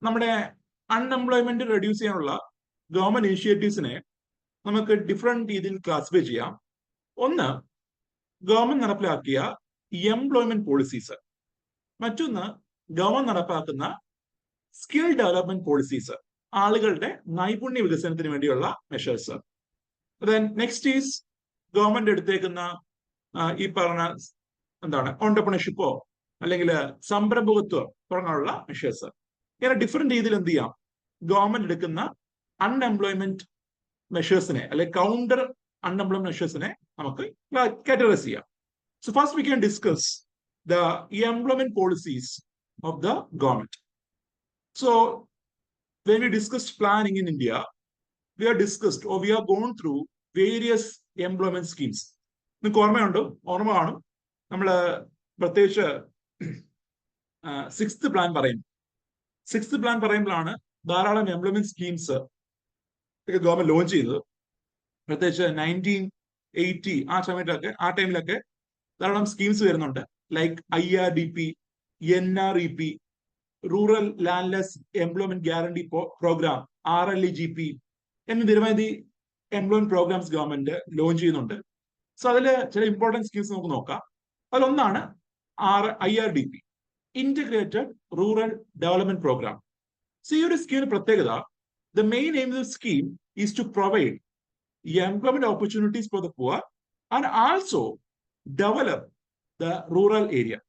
നമ്മുടെ unemployment reduce ചെയ്യാനുള്ള government ഇനിഷ്യേറ്റീവ്സിനെ നമുക്ക് ഡിഫറെന്റ് രീതിയിൽ ക്ലാസിഫൈ ചെയ്യാം. ഒന്ന്, ഗവൺമെന്റ് നടപ്പിലാക്കിയ എംപ്ലോയ്മെന്റ് പോളിസീസ്. മറ്റൊന്ന്, ഗവൺമെന്റ് നടപ്പാക്കുന്ന സ്കിൽ ഡെവലപ്മെന്റ് പോളിസീസ്, ആളുകളുടെ നൈപുണ്യ വികസനത്തിന് വേണ്ടിയുള്ള മെഷേഴ്സ്. നെക്സ്റ്റ് ഈസ് ഗവൺമെന്റ് എടുത്തേക്കുന്ന ഈ പറഞ്ഞ ഓണ്ടർപ്രണർഷിപ്പോ അല്ലെങ്കിൽ സംരംഭകത്വം തുടങ്ങാനുള്ള മെഷേഴ്സ്. ഇങ്ങനെ ഡിഫറെന്റ് രീതിയിൽ എന്ത് ചെയ്യാം, ഗവൺമെന്റ് എടുക്കുന്ന അൺഎംപ്ലോയ്മെന്റ് മെഷേഴ്സിനെ അല്ലെങ്കിൽ കൗണ്ടർ അൺഎംപ്ലോയ്മെന്റ് മെഷേഴ്സിനെ നമുക്ക് കാറ്റഗറൈസ് ചെയ്യാം. So first we can discuss the employment policies of the government. So when we discussed planning in India, we have discussed or we have gone through various employment schemes. നിങ്ങൾക്ക് ഓർമ്മയുണ്ടോ? ഓർമ്മ കാണും. നമ്മള് പ്രത്യേകിച്ച് sixth plan പറയുമ്പോഴാണ് ധാരാളം employment schemes government launch ചെയ്തത്. പ്രത്യേകിച്ച് 1980 ആ ടൈമിലൊക്കെ ധാരാളം സ്കീംസ് വരുന്നുണ്ട്. Like IRDP, NREP, rural landless employment guarantee program, RLEGP എന്നീ നിരവധി എംപ്ലോയ്മെന്റ് പ്രോഗ്രാംസ് ഗവൺമെന്റ് ലോഞ്ച് ചെയ്യുന്നുണ്ട്. സോ അതില് ചില ഇമ്പോർട്ടൻറ്റ് സ്കീംസ് നമുക്ക് നോക്കാം. അതിലൊന്നാണ് IRDP, integrated rural development program. So ഈ ഒരു സ്കീമിന്റെ പ്രത്യേകത, the main aim of the scheme is to provide employment opportunities for the poor and also develop the rural area.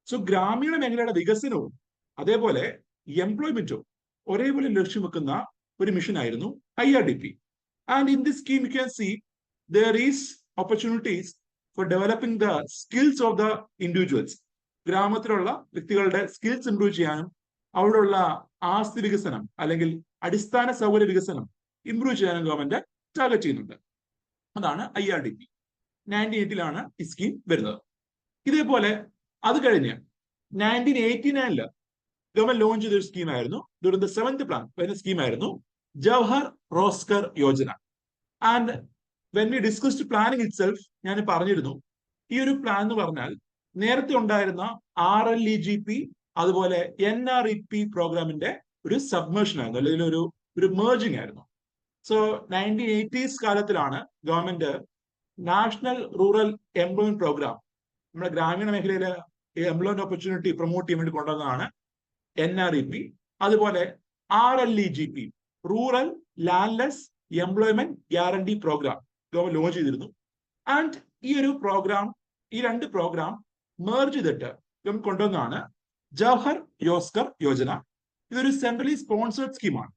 So ഗ്രാമീണ മേഖലയുടെ വികസനവും അതേപോലെ എംപ്ലോയ്മെന്റും ഒരേപോലെ ലക്ഷ്യം വെക്കുന്ന ഒരു മിഷൻ ആയിരുന്നു IRDP. And in this scheme you can see there is opportunities for developing the skills of the individuals. ഗ്രാമത്തിലുള്ള വ്യക്തികളുടെ സ്കിൽസ് ഇംപ്രൂവ് ചെയ്യാനും അവിടെയുള്ള ആസ്തി വികസനം അല്ലെങ്കിൽ അടിസ്ഥാന സൗകര്യ വികസനം ഇംപ്രൂവ് ചെയ്യാനും ഗവൺമെന്റ് ടാർഗറ്റ് ചെയ്യുന്നുണ്ട്. അതാണ് IRDP. 1980 ഈ സ്കീം വരുന്നത്. ഇതേപോലെ അത് കഴിഞ്ഞ് 1989 ഗവൺമെന്റ് ലോഞ്ച് ചെയ്തൊരു സ്കീമായിരുന്നു, ദ സെവൻത് പ്ലാൻ വരുന്ന സ്കീമായിരുന്നു Jawahar Rozgar Yojana. And when we discussed planning itself, ഞാൻ പറഞ്ഞിരുന്നു ഈ ഒരു പ്ലാൻ എന്ന് പറഞ്ഞാൽ നേരത്തെ ഉണ്ടായിരുന്ന RLEGP അതുപോലെ NREP പ്രോഗ്രാമിന്റെ ഒരു സബ്മേഷൻ ആയിരുന്നു, അല്ലെങ്കിൽ ഒരു മേർജിങ് ആയിരുന്നു. സോ 1980s കാലത്തിലാണ് government national rural employment programme, നമ്മുടെ ഗ്രാമീണ മേഖലയിലെ എംപ്ലോയ്മെന്റ് ഓപ്പർച്യൂണിറ്റി പ്രൊമോട്ട് ചെയ്യാൻ വേണ്ടി കൊണ്ടുവന്നതാണ് NREP. അതുപോലെ RLEGP, rural landless employment guarantee program government launch ചെയ്തിരുന്നു. ആൻഡ് ഈ രണ്ട് പ്രോഗ്രാം മേർജ് ചെയ്തിട്ട് ഗവൺമെന്റ് കൊണ്ടുവന്നതാണ് ജവഹർ റോസ്ഗർ യോജന. ഇതൊരു സെൻട്രലി സ്പോൺസേർഡ് സ്കീമാണ്.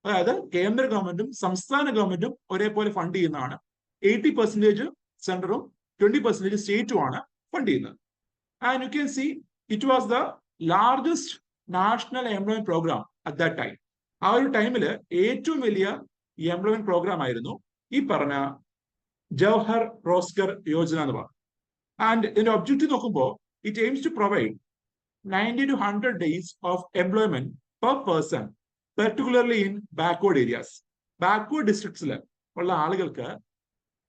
അതായത് കേന്ദ്ര ഗവൺമെന്റും സംസ്ഥാന ഗവൺമെന്റും ഒരേപോലെ ഫണ്ട് ചെയ്യുന്നതാണ്. 80% സെൻട്രലും 20% സ്റ്റേറ്റുമാണ് ഫണ്ട് ചെയ്യുന്നത്. And you can see it was the largest national employment program at that time. ആ ഒരു ടൈമിൽ ഏറ്റവും വലിയ എംപ്ലോയ്മെന്റ് പ്രോഗ്രാം ആയിരുന്നു ഈ പറഞ്ഞ ജവഹർ റോസ്ഗർ യോജന എന്ന് പറഞ്ഞു. ആൻഡ് ഇതിന്റെ ഒബ്ജക്റ്റീവ് നോക്കുമ്പോൾ it aims to provide 90 to 100 days of employment per person, particularly in backward areas. Backward ഡിസ്ട്രിക്ട്സിൽ ഉള്ള ആളുകൾക്ക്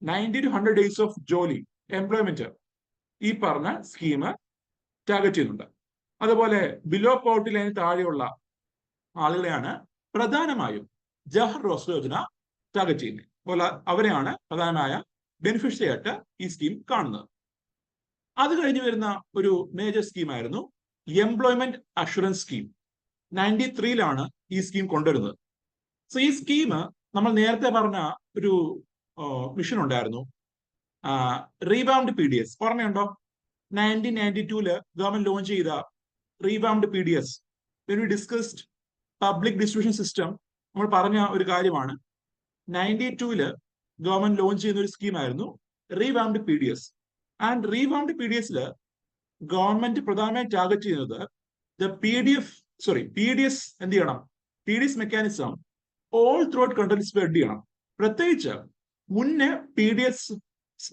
90 to 100 days ഓഫ് ജോലി, എംപ്ലോയ്മെന്റ് ഈ പറഞ്ഞ സ്കീം ടാർഗറ്റ് ചെയ്യുന്നുണ്ട്. അതുപോലെ ബിലോ പോവർട്ടി ലൈന് താഴെയുള്ള ആളുകളെയാണ് പ്രധാനമായും ജവഹർ റോസ്ഗർ യോജന ടാർഗറ്റ് ചെയ്യുന്നത്. അതുപോലെ അവരെയാണ് പ്രധാനമായ ബെനിഫിഷ്യറി ആയിട്ട് ഈ സ്കീം കാണുന്നത്. അത് കഴിഞ്ഞ് വരുന്ന ഒരു മേജർ സ്കീമായിരുന്നു എംപ്ലോയ്മെന്റ് അഷുറൻസ് സ്കീം. 93 ഈ സ്കീം കൊണ്ടുവരുന്നത്. സോ ഈ സ്കീം നമ്മൾ നേരത്തെ പറഞ്ഞ ഒരു മിഷൻ ഉണ്ടായിരുന്നു, റീവാംഡ് PDS. ഓർമ്മയുണ്ടോ? 1992 ഗവൺമെന്റ് ലോഞ്ച് ചെയ്ത revamped PDS. When we discussed public distribution system, നമ്മൾ പറഞ്ഞ ഒരു കാര്യമാണ് 92 ഗവൺമെന്റ് ലോഞ്ച് ചെയ്യുന്ന ഒരു സ്കീമായിരുന്നു റീവാംഡ് PDS. ആൻഡ് റീവാംഡ് PDSൽ ഗവൺമെന്റ് പ്രധാനമായും ടാർഗറ്റ് ചെയ്യുന്നത് PDS എന്ത് ചെയ്യണം, PDS mechanism all throughout countries spread ചെയ്യണം. പ്രത്യേകിച്ച് മുന്നേ PDS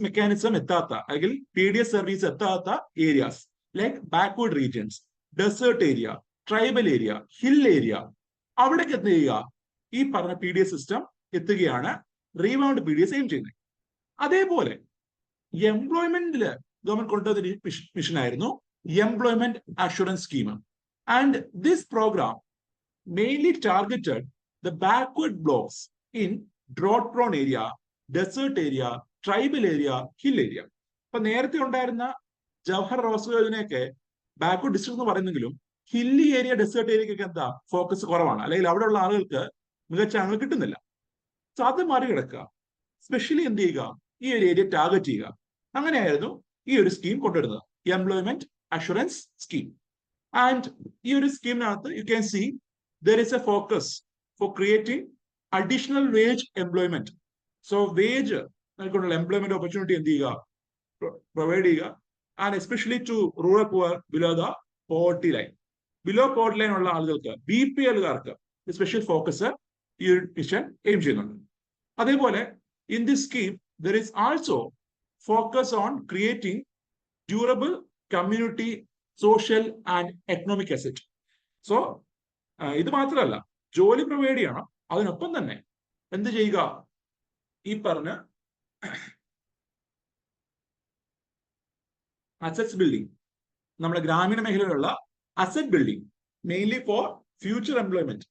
മെക്കാനിസം എത്താത്ത അല്ലെങ്കിൽ PDS സർവീസ് എത്താത്ത areas like backward regions, desert area, tribal area, hill area, അവിടേക്ക് എന്ത് ചെയ്യുക, ഈ പറഞ്ഞ PDS സിസ്റ്റം എത്തുകയാണ് റീവൗണ്ട് PDS എയിം ചെയ്യുന്നത്. അതേപോലെ എംപ്ലോയ്മെന്റില് ഗവൺമെന്റ് കൊണ്ടുവന്ന മിഷൻ ആയിരുന്നു employment assurance scheme. And this program mainly targeted the backward blocks in drought prone area, desert area, tribal area, hill area. അപ്പൊ നേരത്തെ ഉണ്ടായിരുന്ന ജവഹർ റോസ്ഗർ യോജനയൊക്കെ ബാക്ക്വേർഡ് ഡിസ്ട്രിക്ട് എന്ന് പറയുന്നെങ്കിലും ഹില്ലി ഏരിയ, ഡെസേർട്ട് ഏരിയക്കൊക്കെ എന്താ ഫോക്കസ് കുറവാണ്, അല്ലെങ്കിൽ അവിടെയുള്ള ആളുകൾക്ക് മികച്ച ആളുകൾ കിട്ടുന്നില്ല. സോ അത് മറികടക്കുക, സ്പെഷ്യലി എന്ത് ചെയ്യുക, ഈ ഒരു ഏരിയ ടാർഗറ്റ് ചെയ്യുക. അങ്ങനെയായിരുന്നു ഈ ഒരു സ്കീം കൊണ്ടുവരുന്നത്, എംപ്ലോയ്മെന്റ് അഷുറൻസ് സ്കീം. ആൻഡ് ഈ ഒരു സ്കീമിനകത്ത് you can see there is a focus for creating additional wage employment. So wage നൽകൊണ്ടുള്ള എംപ്ലോയ്മെന്റ് ഓപ്പർച്യൂണിറ്റി എന്ത് ചെയ്യുക, പ്രൊവൈഡ് ചെയ്യുക. And especially to rural poor below the poverty line. Below poverty line ഉള്ള ആളുകൾക്ക്, BPL-കാർക്ക് special focus ഈ ഒരു mission aim ചെയ്യുന്നുണ്ട്. അതേപോലെ in this scheme there is also focus on creating durable community social and economic asset. So ഇത് മാത്രമല്ല, ജോലി provide ചെയ്യണം, അതിനൊപ്പം തന്നെ എന്ത് ചെയ്യുക, ഈ പറഞ്ഞ അസറ്റ്സ് ബിൽഡിംഗ്, നമ്മുടെ ഗ്രാമീണ മേഖലയിലുള്ള asset building, mainly for future employment,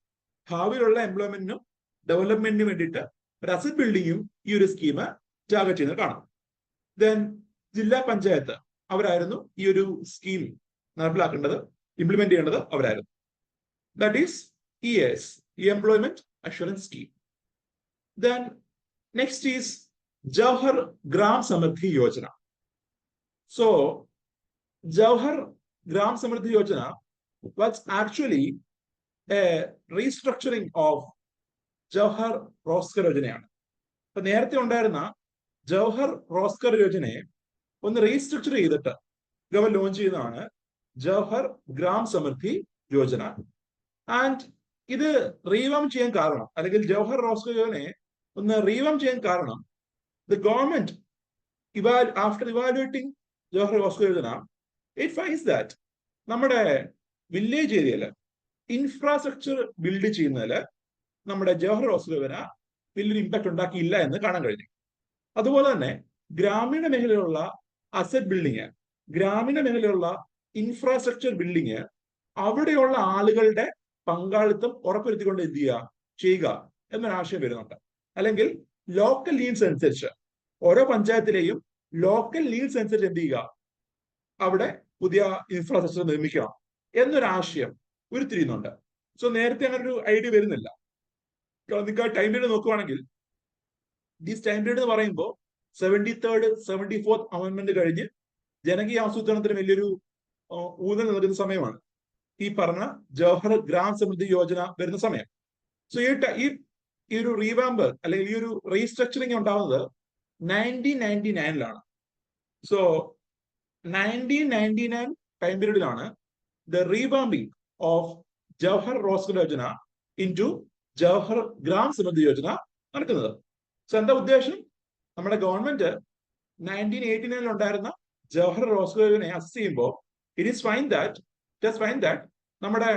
ഭാവിയിലുള്ള എംപ്ലോയ്മെന്റിനും ഡെവലപ്മെന്റിനും വേണ്ടിയിട്ട് ഒരു അസറ്റ് ബിൽഡിങ്ങും ഈ ഒരു സ്കീം ടാർഗറ്റ് ചെയ്യുന്നത് കാണാം. ദെൻ ജില്ലാ പഞ്ചായത്ത് അവരായിരുന്നു ഈ ഒരു സ്കീം നടപ്പിലാക്കേണ്ടത്, ഇംപ്ലിമെന്റ് ചെയ്യേണ്ടത് അവരായിരുന്നു. That is EAS, employment assurance scheme. Then next is Jawahar Gram Samriddhi Yojana. So Jawahar Gram Samriddhi Yojana was actually a restructuring of Jawahar Rozgar യോജനയാണ്. അപ്പൊ നേരത്തെ ഉണ്ടായിരുന്ന ജവഹർ റോസ്ഗർ യോജനയെ ഒന്ന് റീസ്ട്രക്ചർ ചെയ്തിട്ട് ഗവൺമെന്റ് ലോഞ്ച് ചെയ്യുന്നതാണ് ജവഹർ ഗ്രാം സമൃദ്ധി യോജന. ആൻഡ് ഇത് റീവാം ചെയ്യാൻ കാരണം, അല്ലെങ്കിൽ ജവഹർ റോസ്ഗർ യോജനയെ ഒന്ന് റീവാം ചെയ്യാൻ കാരണം, the government after evaluating Jawahar Rozgar Yojana it finds that നമ്മുടെ വില്ലേജ് ഏരിയയിൽ ഇൻഫ്രാസ്ട്രക്ചർ ബിൽഡ് ചെയ്യുന്നതിൽ നമ്മുടെ ജവഹർ റോസ്ഗർ യോജന വലിയൊരു ഇമ്പാക്ട് ഉണ്ടാക്കിയില്ല എന്ന് കാണാൻ കഴിഞ്ഞു. അതുപോലെ തന്നെ ഗ്രാമീണ മേഖലയിലുള്ള അസറ്റ് ബിൽഡിങ്, ഗ്രാമീണ മേഖലയിലുള്ള ഇൻഫ്രാസ്ട്രക്ചർ ബിൽഡിങ്, അവിടെയുള്ള ആളുകളുടെ പങ്കാളിത്തം ഉറപ്പുവരുത്തിക്കൊണ്ട് എന്ത് ചെയ്യുക എന്നൊരാശയം വരുന്നുണ്ട്. അല്ലെങ്കിൽ ലോക്കൽ നീഡ്സ് അനുസരിച്ച് ഓരോ പഞ്ചായത്തിലെയും ലോക്കൽ നീഡ്സ് അനുസരിച്ച് എന്ത് ചെയ്യുക, അവിടെ പുതിയ ഇൻഫ്രാസ്ട്രക്ചർ നിർമ്മിക്കണം എന്നൊരാശയം ഉരുത്തിരിയുന്നുണ്ട്. സോ നേരത്തെ അങ്ങനെ ഒരു ഐഡിയ വരുന്നില്ല. നിങ്ങൾക്ക് ടൈം പീരീഡ് നോക്കുവാണെങ്കിൽ, ദിസ് ടൈം പീരീഡ് എന്ന് പറയുമ്പോൾ 73rd 74th അമെന്റ്മെന്റ് കഴിഞ്ഞ് ജനകീയ ആസൂത്രണത്തിന് വലിയൊരു ഊന്നൽ നൽകുന്ന സമയമാണ് ഈ പറഞ്ഞ ജവഹർ ഗ്രാം സമൃദ്ധി യോജന വരുന്ന സമയം. സോ ഈ ഒരു റീവാമ്പ് അല്ലെങ്കിൽ ഈ ഒരു റീസ്ട്രക്ചറിങ് ഉണ്ടാവുന്നത് 1999-ലാണ്. സോ 1999 ടൈം പീരീഡിലാണ് the revamping of Jawahar Rozgar Yojana into Jawahar Gram Samriddhi Yojana നടക്കുന്നത്. സോ എന്താ ഉദ്ദേശം, നമ്മുടെ ഗവൺമെന്റ് 1989 ഉണ്ടായിരുന്ന ജവഹർ റോസ്ഗർ യോജനയെ അസസ് ചെയ്യുമ്പോൾ ഇറ്റ് ഈസ് ഫൈൻഡ് ദാറ്റ് നമ്മുടെ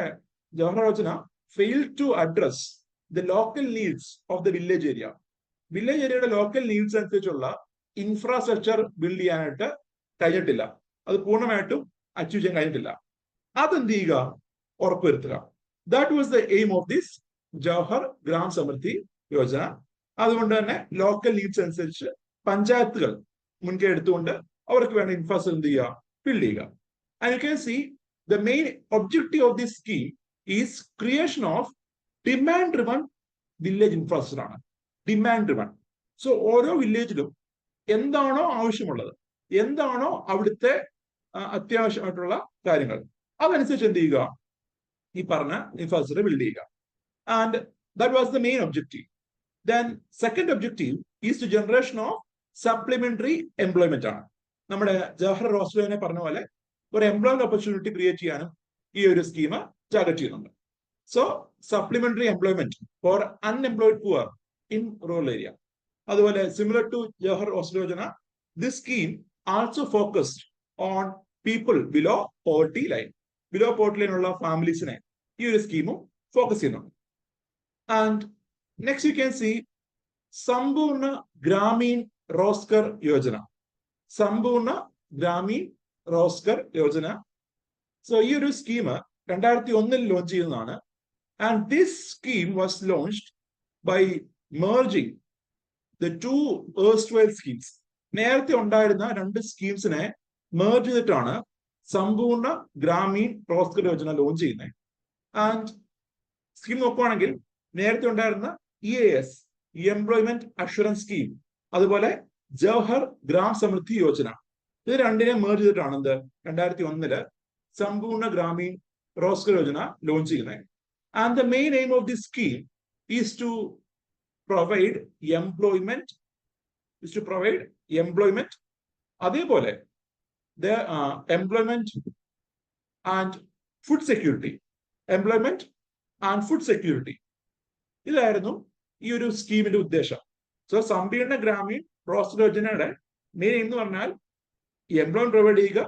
Jawahar Yojana fail to address the local needs of the village area. Village ഏരിയയുടെ ലോക്കൽ നീഡ്സ് അനുസരിച്ചുള്ള ഇൻഫ്രാസ്ട്രക്ചർ ബിൽഡ് ചെയ്യാനായിട്ട് കഴിഞ്ഞിട്ടില്ല, അത് പൂർണ്ണമായിട്ടും അച്ചീവ് ചെയ്യാൻ കഴിഞ്ഞിട്ടില്ല. അതെന്ത് ചെയ്യുക, ഉറപ്പുവരുത്തുക. That was the aim of this Jawahar Gram Samriddhi Yojana. അതുകൊണ്ട് തന്നെ ലോക്കൽ നീഡ്സ് അനുസരിച്ച് പഞ്ചായത്തുകൾ മുൻകൈ എടുത്തുകൊണ്ട് അവർക്ക് വേണ്ട ഇൻഫ്രാസ്ട്രക്ചർ എന്ത് ചെയ്യുക, ബിൽഡ് ചെയ്യുക. And you can see the main objective of this scheme is creation of demand driven village infrastructure ആണ്. Demand driven. സോ ഓരോ വില്ലേജിലും എന്താണോ ആവശ്യമുള്ളത്, എന്താണോ അവിടുത്തെ അത്യാവശ്യമായിട്ടുള്ള കാര്യങ്ങൾ, അതനുസരിച്ച് എന്ത് ചെയ്യുക, ഈ പറഞ്ഞ ഇൻഫ്രാസ്ട്രക്ചർ ബിൽഡ് ചെയ്യുക. And that was the main objective. Then second objective is to generation of supplementary employment ആണ്. നമ്മുടെ ജവഹർ റോസ്ഗർ യോജന പറഞ്ഞ പോലെ ഒരു എംപ്ലോയ്മെന്റ് ഓപ്പർച്യൂണിറ്റി ക്രിയേറ്റ് ചെയ്യാനും ഈ ഒരു സ്കീം ടാർഗറ്റ് ചെയ്യുന്നുണ്ട്. So supplementary employment for unemployed poor in rural area. അതുപോലെ similar to Jawahar Rozgar Yojana, this scheme also focused on people below poverty line. Below poverty line ഉള്ള ഫാമിലീസിനെ ഈ ഒരു സ്കീമും ഫോക്കസ് ചെയ്യുന്നുണ്ട്. And next you can see Sambhurna Gramin Roskar Yojana. Sambhurna Gramin Roskar Yojana. So ഈ ഒരു scheme 2001 launch ചെയ്യുന്നതാണ്. And this scheme was launched by merging the two erstwhile schemes. നേരത്തെ ഉണ്ടായിരുന്ന രണ്ട് സ്കീംസിനെ merge ചെയ്തിട്ടാണ് സമ്പൂർണ്ണ ഗ്രാമീൺ റോസ്ഗർ യോജന ലോഞ്ച് ചെയ്യുന്നത്. ആൻഡ് സ്കീം നോക്കുകയാണെങ്കിൽ നേരത്തെ ഉണ്ടായിരുന്ന EAS, എംപ്ലോയ്മെന്റ് അഷുറൻസ് സ്കീം, അതുപോലെ ജവഹർ ഗ്രാം സമൃദ്ധി യോജന, ഇത് രണ്ടിനെ merge ചെയ്തിട്ടാണ് 2001 സമ്പൂർണ്ണ ഗ്രാമീൺ റോസ്ഗർ യോജന ലോഞ്ച് ചെയ്യുന്നത്. And the main aim of this scheme is to provide employment, അതേപോലെ employment and food security. ഇതായിരുന്നു ഈ ഒരു സ്കീമിന്റെ ഉദ്ദേശം. സോ സമ്പൂർണ്ണ ഗ്രാമീൺ റോസ്ഗർ യോജനയുടെ മെയിൻ എന്ന് പറഞ്ഞാൽ എംപ്ലോയ്മെന്റ് പ്രൊവൈഡ് ചെയ്യുക,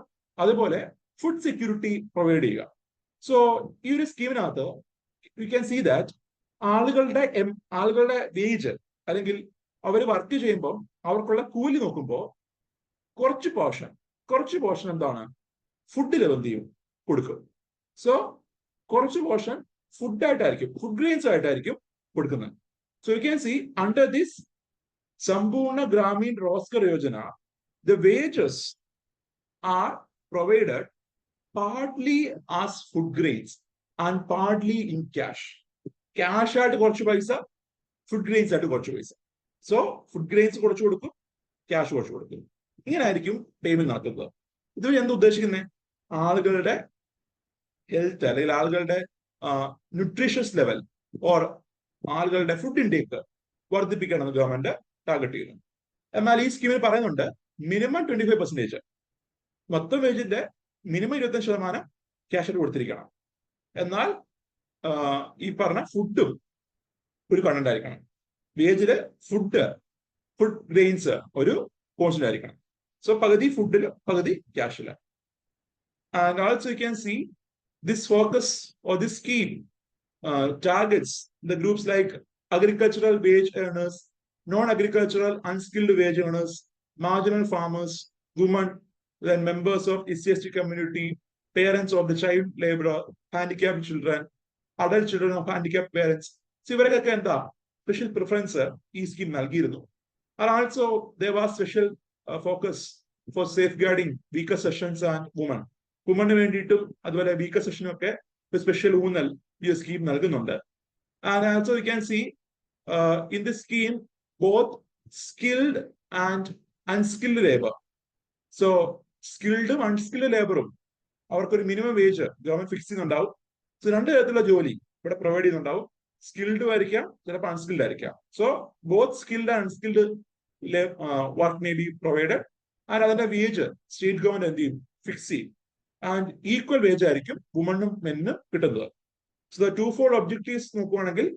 അതുപോലെ ഫുഡ് സെക്യൂരിറ്റി പ്രൊവൈഡ് ചെയ്യുക. സോ ഈ ഒരു സ്കീമിനകത്ത് യു ക്യാൻ സീ ദാറ്റ് ആളുകളുടെ വേജ് അല്ലെങ്കിൽ അവർ വർക്ക് ചെയ്യുമ്പോൾ അവർക്കുള്ള കൂലി നോക്കുമ്പോൾ കുറച്ച് പോർഷൻ എന്താണ് ഫുഡിൽ എന്ത് ചെയ്യും കൊടുക്കും. സോ കുറച്ച് പോർഷൻ ഫുഡ് ഗ്രെയിൻസ് ആയിട്ടായിരിക്കും കൊടുക്കുന്നത്. So you can see under this Sampoorna Grameen Rozgar Yojana the wages are provided partly as food grains and partly in cash. Cash ആയിട്ട് കുറച്ച് പൈസ, ഫുഡ് ഗ്രെയിൻസ് ആയിട്ട് കുറച്ച് പൈസ. സോ ഫുഡ് ഗ്രെയിൻസ് കുറച്ച് കൊടുക്കും, ക്യാഷ് കുറച്ച് കൊടുക്കും. ഇങ്ങനെ ആയിരിക്കും പേയ്മെന്റ് നടത്തുന്നത്. ഇതുവഴി എന്താ ഉദ്ദേശിക്കുന്നത്? ആളുകളുടെ ഹെൽത്ത് അല്ലെങ്കിൽ ആളുകളുടെ ന്യൂട്രീഷ്യസ് ലെവൽ ഓർ ആളുകളുടെ ഫുഡ് ഇൻടേക്ക് വർദ്ധിപ്പിക്കണം ഗവൺമെന്റ് ടാർഗറ്റ് ചെയ്യുന്നു. എന്നാൽ ഈ സ്കീമിൽ പറയുന്നുണ്ട് മിനിമം 25%, മൊത്തം വേജിന്റെ മിനിമം 25% ക്യാഷ് കൊടുത്തിരിക്കണം. എന്നാൽ ഈ പറഞ്ഞ ഫുഡും ഒരു കണ്ടന്റ് ആയിരിക്കണം. വേജില് ഫുഡ് ഗ്രെയിൻസ് ഒരു പോർഷൻ ആയിരിക്കണം. സോ പകുതി ഫുഡില് പകുതി ക്യാഷില്. And also you can see this focus or this scheme targets the groups like agricultural wage earners, non-agricultural unskilled wage earners, marginal farmers, women, then members of SC/ST community, parents of the child laborer, handicapped children, adult children of handicapped parents. So ഇവരൊക്കെ എന്താ special preference ഈ scheme നൽകിയിരുന്നു. And also there was special focus for safeguarding weaker sections and women. വുമന് വേണ്ടിയിട്ടും അതുപോലെ weaker സെക്ഷനും ഒക്കെ special ഊന്നൽ ഈ സ്കീം നൽകുന്നുണ്ട്. And also you can see in this scheme both skilled and unskilled labour. So സ്കിൽഡും അൺസ്കിൽഡ് ലേബറും അവർക്കൊരു മിനിമം വേജ് ഗവൺമെന്റ് ഫിക്സ് ചെയ്യുന്നുണ്ടാവും. സോ രണ്ട് തരത്തിലുള്ള ജോലി ഇവിടെ പ്രൊവൈഡ് ചെയ്യുന്നുണ്ടാവും. സ്കിൽഡും ആയിരിക്കാം, ചിലപ്പോൾ അൺസ്കിൽഡ് ആയിരിക്കാം. So both skilled and unskilled work may be provided. And അതിന്റെ വേജ് സ്റ്റേറ്റ് ഗവൺമെന്റ് എന്ത് ചെയ്യും? ഫിക്സ് ചെയ്യും. ആൻഡ് ഈക്വൽ വേജ് ആയിരിക്കും വുമണും മെന്നും കിട്ടുന്നത്. So the two fold objectives നോക്കുകയാണെങ്കിൽ,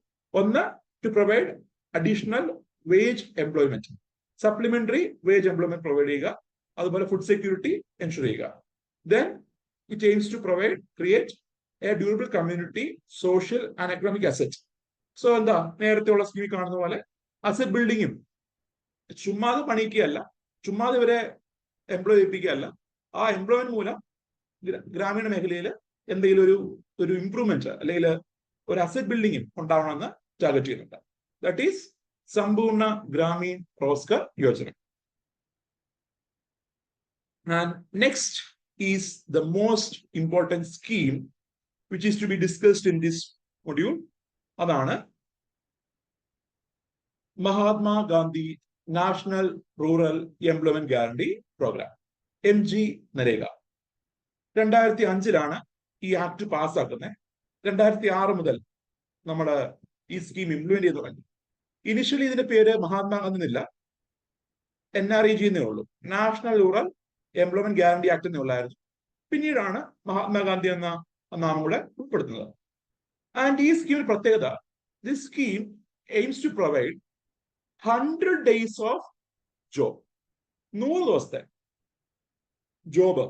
ഒന്ന് to provide additional wage employment, supplementary wage employment provide ചെയ്യുക, അതുപോലെ ഫുഡ് സെക്യൂരിറ്റി എൻഷുർ ചെയ്യുക. Then it aims to create a durable community social and economic asset. So എന്താ നേരത്തെ ഉള്ള സ്കീമിൽ കാണുന്ന പോലെ അസറ്റ് ബിൽഡിങ്ങും ചുമ്മാതെ പണിയിക്കുകയല്ല, ചുമ്മാതെ ഇവരെ എംപ്ലോയ് ചെയ്യിപ്പിക്കുകയല്ല, ആ എംപ്ലോയ്മെന്റ് മൂലം ഗ്രാമീണ മേഖലയിൽ എന്തെങ്കിലും ഒരു ഇംപ്രൂവ്മെന്റ് അല്ലെങ്കിൽ ഒരു അസറ്റ് ബിൽഡിംഗും ഉണ്ടാവണമെന്ന് ടാർഗറ്റ് ചെയ്യുന്നുണ്ട്. That is Sampoorna Grameen Rozgar Yojana. And next is the most important scheme which is to be discussed in this module. അതാണ് Mahatma Gandhi national rural employment guarantee program, MGNREGA. 2005 ഈ ആക്ട് പാസ്സാക്കുന്നത്. 2006 മുതൽ നമ്മുടെ ഈ സ്കീം ഇംപ്ലിമെന്റ് ചെയ്ത് തുടങ്ങി. ഇനിഷ്യലി ഇതിന്റെ പേര് മഹാത്മാഗാന്ധി എന്നില്ല, NREG എന്നേ ഉള്ളൂ, national rural employment guarantee act എന്നേ ഉള്ളായിരുന്നു. പിന്നീടാണ് മഹാത്മാഗാന്ധി എന്ന നാമം കൂടെ ഉൾപ്പെടുത്തുന്നത്. ആൻഡ് ഈ സ്കീമിൽ പ്രത്യേകത, this scheme aims to provide 100 days of job. 100 ദിവസത്തെ ജോബ്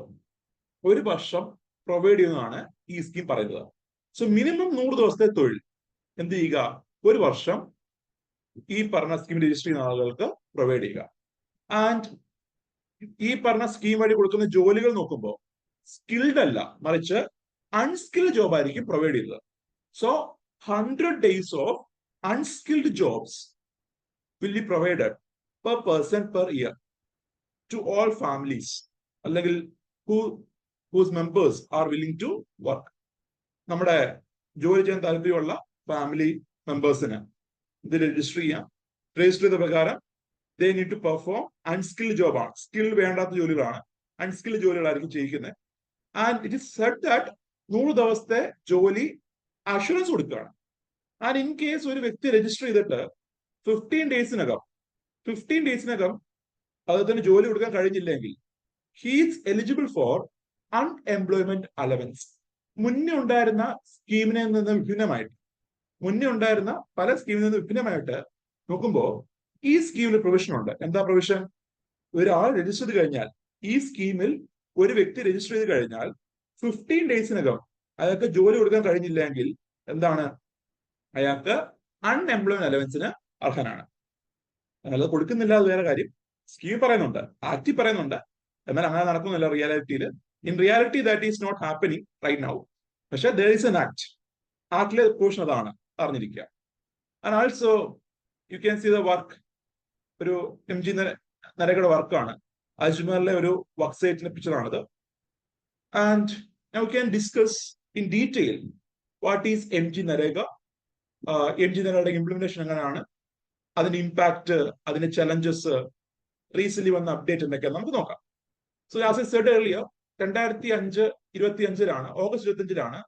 ഒരു വർഷം പ്രൊവൈഡ് ചെയ്യുന്നതാണ് ഈ സ്കീം പറയുന്നത്. സോ മിനിമം 100 ദിവസത്തെ തൊഴിൽ എന്ത് ചെയ്യുക, ഒരു വർഷം ഈ പറഞ്ഞ സ്കീം രജിസ്റ്റർ ചെയ്യുന്ന ആളുകൾക്ക് പ്രൊവൈഡ് ചെയ്യുക. ആൻഡ് ഈ പറഞ്ഞ സ്കീം വഴി കൊടുക്കുന്ന ജോലികൾ നോക്കുമ്പോൾ സ്കിൽഡ് അല്ല, മറിച്ച് അൺസ്കിൽഡ് ജോബ് ആയിരിക്കും പ്രൊവൈഡ് ചെയ്തത്. So 100 days of unskilled jobs will be provided per person per year to all families, അല്ലെങ്കിൽ whose members are willing to work. നമ്മുടെ ജോലി ചെയ്യാൻ താല്പര്യമുള്ള ഫാമിലി മെമ്പേഴ്സിന് ഇത് രജിസ്റ്റർ ചെയ്യാം. രജിസ്റ്റർ ചെയ്ത പ്രകാരം they need to perform unskilled ജോബാണ്, സ്കിൽ വേണ്ടാത്ത ജോലികളാണ്, അൺസ്കിൽഡ് ജോലികളായിരിക്കും ചെയ്യിക്കുന്നത്. And it is said that 100 ദിവസത്തെ ജോലി അഷുറൻസ് കൊടുക്കുകയാണ്. ആൻഡ് ഇൻ കേസ് ഒരു വ്യക്തി രജിസ്റ്റർ ചെയ്തിട്ട് 15 ഡേയ്സിനകം അദ്ദേഹത്തിന് ജോലി കൊടുക്കാൻ കഴിഞ്ഞില്ലെങ്കിൽ he is eligible for unemployment allowance. മുന്നേ ഉണ്ടായിരുന്ന സ്കീമിനെ നിന്ന് വിഭിന്നമായിട്ട്, പല സ്കീമിൽ നിന്ന് വിഭിന്നമായിട്ട് നോക്കുമ്പോൾ ഈ സ്കീമിൽ പ്രൊവിഷൻ ഉണ്ട്. എന്താ പ്രൊവിഷൻ? ഒരാൾ രജിസ്റ്റർ ചെയ്ത് കഴിഞ്ഞാൽ, ഈ സ്കീമിൽ ഒരു വ്യക്തി രജിസ്റ്റർ ചെയ്ത് കഴിഞ്ഞാൽ 15 ഡേയ്സിനകം അയാൾക്ക് ജോലി കൊടുക്കാൻ കഴിഞ്ഞില്ലെങ്കിൽ എന്താണ്? അയാൾക്ക് അൺഎംപ്ലോയ്മെന്റ് അലവൻസിന് അർഹനാണ്. അയാൾ കൊടുക്കുന്നില്ല, അത് വേറെ കാര്യം. സ്കീം പറയുന്നുണ്ട്, ആക്ട് പറയുന്നുണ്ട്, എന്നാൽ അങ്ങനെ നടക്കുന്നില്ല റിയാലിറ്റിയിൽ. In reality that is not happening right now. പക്ഷെ there is an act. ആക്ടിലെ പ്രൊവിഷൻ അതാണ്, അറിഞ്ഞിരിക്കുക. And also you can see the work. ഒരു MG നരേഗയുടെ വർക്കാണ്, അജ്മീറിലെ ഒരു വർക്ക് സൈറ്റിന്റെ പിക്ചറാണിത്. And now can discuss in detail what is MG NREGA, MG നരേഗയുടെ ഇംപ്ലിമെന്റേഷൻ എങ്ങനെയാണ്, അതിന്റെ ഇമ്പാക്ട്, അതിന്റെ ചലഞ്ചസ്, റീസെന്റ് വന്ന അപ്ഡേറ്റ് എന്നൊക്കെ നമുക്ക് നോക്കാം. So as I said earlier, 2025 August 25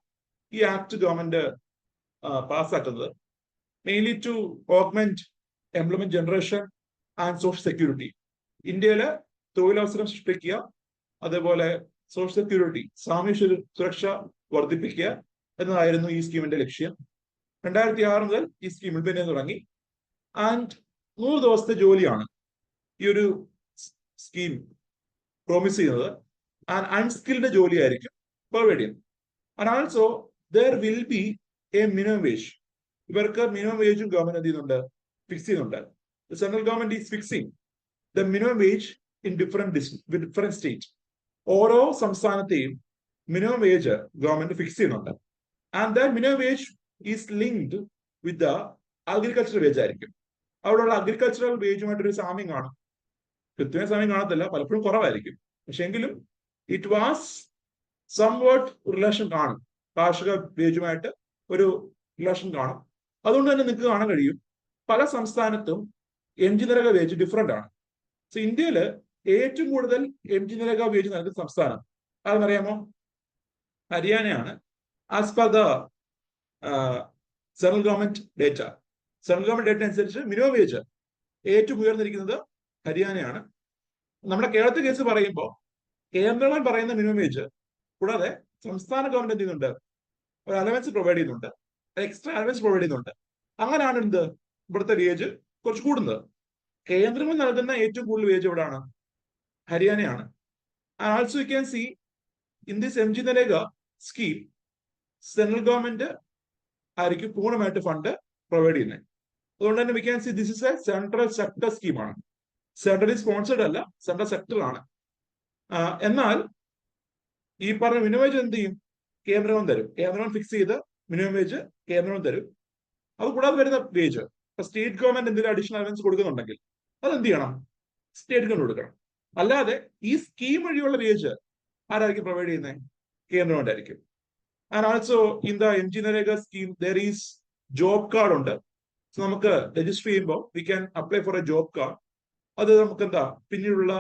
ഈ ആക്ട് ഗവൺമെന്റ് പാസ്സാക്കുന്നത്. Mainly to augment employment generation and social security. ഇന്ത്യയില് തൊഴിലവസരം സൃഷ്ടിക്കുക, അതേപോലെ സോഷ്യൽ സെക്യൂരിറ്റി, സാമൂഹ്യ സുരക്ഷ വർദ്ധിപ്പിക്കുക എന്നതായിരുന്നു ഈ സ്കീമിന്റെ ലക്ഷ്യം. 2006 മുതൽ ഈ സ്കീം ഇംപ്ലിമെന്റ് തുടങ്ങി. ആൻഡ് 100 ദിവസത്തെ ജോലിയാണ് ഈ ഒരു സ്കീം പ്രോമിസ് ചെയ്യുന്നത്. ആൻഡ് അൺസ്കിൽഡ് ജോലി ആയിരിക്കും പ്രൊവൈഡ് ചെയ്യുന്നത്. And also there will be A minimum wage. ഇവർക്ക് മിനിമം വേജും ഗവൺമെന്റ് എന്ത് ചെയ്യുന്നുണ്ട്? ഫിക്സ് ചെയ്യുന്നുണ്ട്. Central government is fixing the minimum wage in different state. ഓരോ സംസ്ഥാനത്തെയും മിനിമം വേജ് ഗവൺമെന്റ് ഫിക്സ് ചെയ്യുന്നുണ്ട്. And that minimum wage is linked with the agricultural wage ആയിരിക്കും. അവിടെയുള്ള agricultural വേജുമായിട്ടൊരു സാമ്യം കാണും. കൃത്യമായ സാമ്യം കാണത്തില്ല, പലപ്പോഴും കുറവായിരിക്കും. പക്ഷെ എങ്കിലും ഇറ്റ് വാസ് സംവാട്ട് റിലേഷൻ കാണും, കാർഷിക വേജുമായിട്ട് ഒരു റിലേഷൻ കാണും. അതുകൊണ്ട് തന്നെ നിങ്ങൾക്ക് കാണാൻ കഴിയും പല സംസ്ഥാനത്തും MG നരേഗ വേജ് ഡിഫറെന്റ് ആണ്. സോ ഇന്ത്യയില് ഏറ്റവും കൂടുതൽ MG നരേഗ വേജ് നൽകുന്ന സംസ്ഥാനം അതെന്നറിയാമോ? ഹരിയാനയാണ്. As per the central government data അനുസരിച്ച് മിനിമം വേജ് ഏറ്റവും ഉയർന്നിരിക്കുന്നത് ഹരിയാനയാണ്. നമ്മുടെ കേരളത്തിൽ കേസ് പറയുമ്പോൾ കേന്ദ്രം പറയുന്ന മിനിമം വേജ് കൂടാതെ സംസ്ഥാന ഗവൺമെന്റ് എന്ത് ചെയ്യുന്നുണ്ട്? ഒരു അലവൻസ് പ്രൊവൈഡ് ചെയ്യുന്നുണ്ട്, എക്സ്ട്രാ അലവൻസ് പ്രൊവൈഡ് ചെയ്യുന്നുണ്ട്. അങ്ങനെയാണ് എന്ത് ഇവിടുത്തെ വേജ് കുറച്ച് കൂടുന്നത്. കേന്ദ്രം നൽകുന്ന ഏറ്റവും കൂടുതൽ വേജ് എവിടെയാണ്? ഹരിയാനയാണ്. Also you can see in this MG NREGA scheme central government ആയിരിക്കും പൂർണ്ണമായിട്ട് ഫണ്ട് പ്രൊവൈഡ് ചെയ്യുന്നത്. അതുകൊണ്ട് തന്നെ we can see this is a central sector സ്കീമാണ്. സെൻട്രലി സ്പോൺസേഡ് അല്ല, സെൻട്രൽ സെക്ടറാണ്. എന്നാൽ ഈ പറഞ്ഞ മിനിമം വേജ് എന്ത് ചെയ്യും? കേന്ദ്രം തരും. കേന്ദ്രം ഫിക്സ് ചെയ്ത് മിനിമം വേജ് കേന്ദ്രം തരും. അത് കൂടാതെ വരുന്ന വേജ് ഇപ്പൊ സ്റ്റേറ്റ് ഗവൺമെന്റ് എന്തെങ്കിലും അഡീഷണൽ അലവൻസ് കൊടുക്കുന്നുണ്ടെങ്കിൽ അത് എന്ത് ചെയ്യണം? സ്റ്റേറ്റ് ഗവൺമെന്റ് കൊടുക്കണം. അല്ലാതെ ഈ സ്കീം വഴിയുള്ള വേജ് ആരായിരിക്കും പ്രൊവൈഡ് ചെയ്യുന്നത്? കേന്ദ്ര ഗവൺമെന്റ് ആയിരിക്കും. And also in the MG NREGA scheme there is job card ഉണ്ട്. സോ നമുക്ക് രജിസ്റ്റർ ചെയ്യുമ്പോൾ we can apply for A job card. അത് നമുക്ക് എന്താ പിന്നീടുള്ള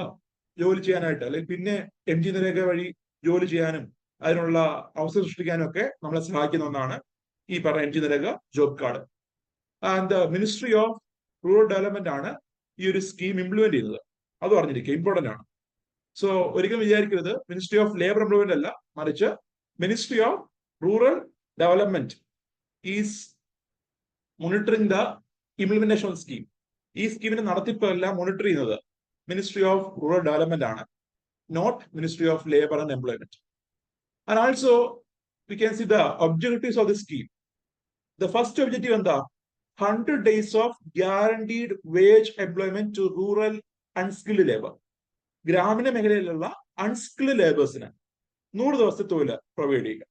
ജോലി ചെയ്യാനായിട്ട്, അല്ലെങ്കിൽ പിന്നെ MG നരേഗ വഴി ജോലി ചെയ്യാനും അതിനുള്ള അവസരം സൃഷ്ടിക്കാനും ഒക്കെ നമ്മളെ സഹായിക്കുന്ന ഒന്നാണ് ഈ പറഞ്ഞ MG നരേഗ job card. And ministry of rural development ആണ് ഈ ഒരു സ്കീം ഇംപ്ലിമെന്റ് ചെയ്യുന്നത്. അത് പറഞ്ഞിരിക്കുക, ഇമ്പോർട്ടന്റ് ആണ്. സോ ഒരിക്കലും വിചാരിക്കരുത് മിനിസ്ട്രി ഓഫ് ലേബർ എംപ്ലോയ്മെന്റ് അല്ല, മറിച്ച് ministry of rural development is monitoring the implementation of scheme. ഈ സ്കീമിന്റെ നടത്തിപ്പെല്ലാം മോണിറ്റർ ചെയ്യുന്നത് മിനിസ്ട്രി ഓഫ് റൂറൽ ഡെവലപ്മെന്റ് ആണ്, not ministry of labour and employment. And also we can see the objectives of the scheme. The first objective എന്താ? 100 days of guaranteed wage employment to rural unskilled labor. ഗ്രാമീണ മേഖലയിലുള്ള unskilled ലേബേഴ്സിന് 100 ദിവസത്തെ തൊഴിൽ provide ചെയ്യുക.